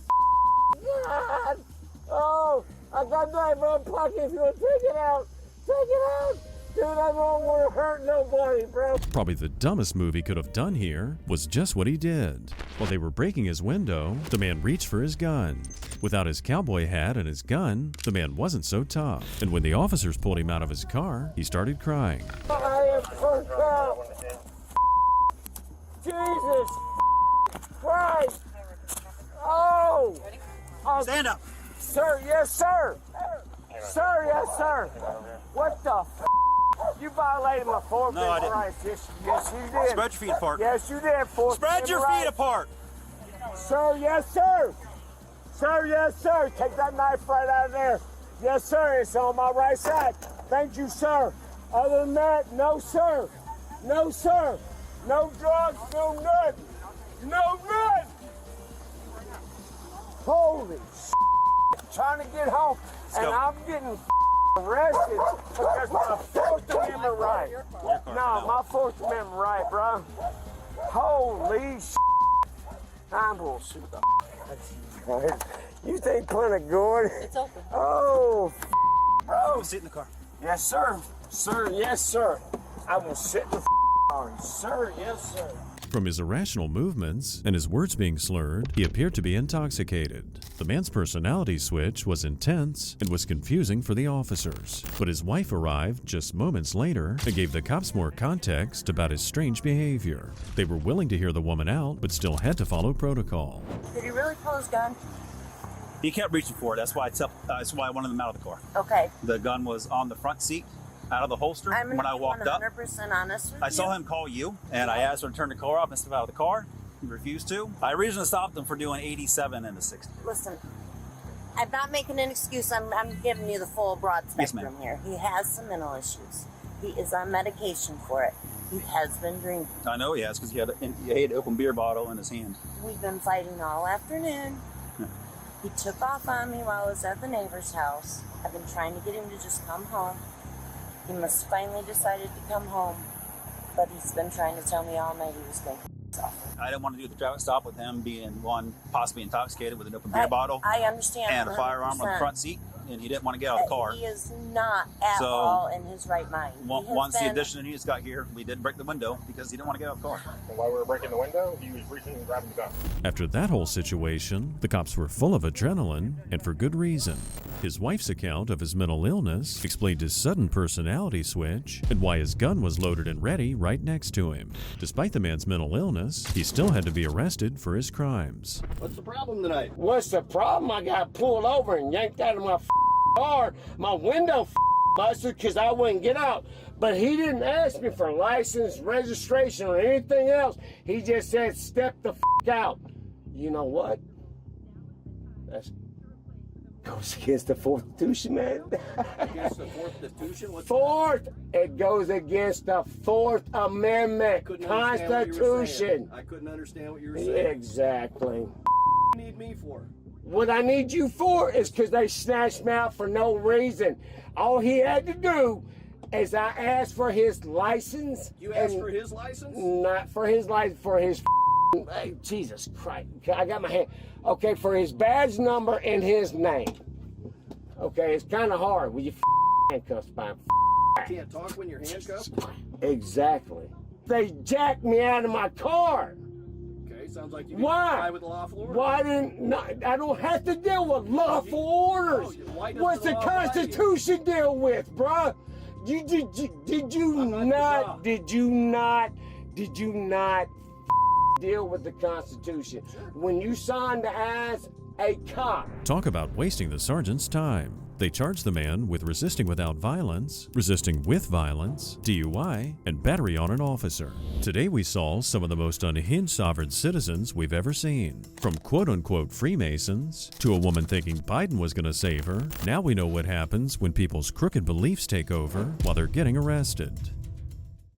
Oh, I got knife in my pocket. If you want to take it out, take it out. Dude, I don't want to hurt nobody, bro. Probably the dumbest move he could have done here was just what he did. While they were breaking his window, the man reached for his gun. Without his cowboy hat and his gun, the man wasn't so tough. And when the officers pulled him out of his car, he started crying. I am first out. Jesus Christ. Oh. Stand up. Sir, yes, sir. Sir, yes, sir. What the f? You violated my Fourth No, I Amendment didn't. rights. Yes, you did. Spread your feet apart. Yes, you did. Fourth Spread your Amendment feet rights. apart. Sir, yes, sir. Sir, yes, sir. Take that knife right out of there. Yes, sir. It's on my right side. Thank you, sir. Other than that, no, sir. No, sir. No drugs, no nothing. No nothing. Holy shit. Trying to get home, and I'm getting arrested because my Fourth Amendment right. No, my Fourth Amendment right, bro. Holy shit. I'm gonna shoot the You think Clint Gordon? It's open. Oh, bro. Sit in the car. Yes, sir. Sir, yes, sir. I will sit in the car. Sir, yes, sir. From his irrational movements and his words being slurred, he appeared to be intoxicated. The man's personality switch was intense and was confusing for the officers. But his wife arrived just moments later and gave the cops more context about his strange behavior. They were willing to hear the woman out, but still had to follow protocol. Did he really pull his gun? He kept reaching for it. That's why that's why I wanted them out of the car. Okay. The gun was on the front seat, out of the holster. I'm when I walked up, 100% honest with I you. saw him call you, and I asked him to turn the car off and step out of the car. He refused to. I originally stopped him for doing 87 and a 60. Listen, I'm not making an excuse. I'm giving you the full broad Yes, spectrum ma'am. here. He has some mental issues. He is on medication for it. He has been drinking. I know he has because he had an open beer bottle in his hand. We've been fighting all afternoon. He took off on me while I was at the neighbor's house. I've been trying to get him to just come home. He must finally decided to come home, but he's been trying to tell me all night he was going to himself. I didn't want to do the traffic stop with him being one possibly intoxicated with an open beer bottle I understand. and a firearm on the 100%. front seat, and he didn't want to get out of the car. He is not at So, all in his right mind. He has Once the been- additional units got here, we did break the window because he didn't want to get out of the car. And while we were breaking the window, he was reaching and grabbing the gun. After that whole situation, the cops were full of adrenaline, and for good reason. His wife's account of his mental illness explained his sudden personality switch and why his gun was loaded and ready right next to him. Despite the man's mental illness, he still had to be arrested for his crimes. What's the problem tonight? What's the problem? I got pulled over and yanked out of my car. My window busted because I wouldn't get out. But he didn't ask me for license, registration, or anything else. He just said, step the out. You know what? That goes against the Fourth Constitution, man. Against the Fourth Constitution? What's Fourth, it goes against the Fourth Amendment Constitution. I couldn't understand what you were saying. Exactly. What do you need me for? What I need you for is because they snatched me out for no reason. All he had to do is I asked for his license. You asked for his license? Not for his license, for his hey, Jesus Christ. I got my hand. Okay, for his badge number and his name. Okay, it's kind of hard when you handcuffs by him. You can't talk when you're handcuffed? Exactly. They jacked me out of my car. Okay, sounds like you Why? comply with the lawful order. Why didn't no, I don't have to deal with lawful orders. why doesn't What's the the law apply to you? Constitution deal with, bruh? Did you not deal with the Constitution when you signed as a cop? Talk about wasting the sergeant's time. They charged the man with resisting without violence, resisting with violence, DUI, and battery on an officer. Today we saw some of the most unhinged sovereign citizens we've ever seen. From quote-unquote Freemasons to a woman thinking Biden was going to save her, now we know what happens when people's crooked beliefs take over while they're getting arrested.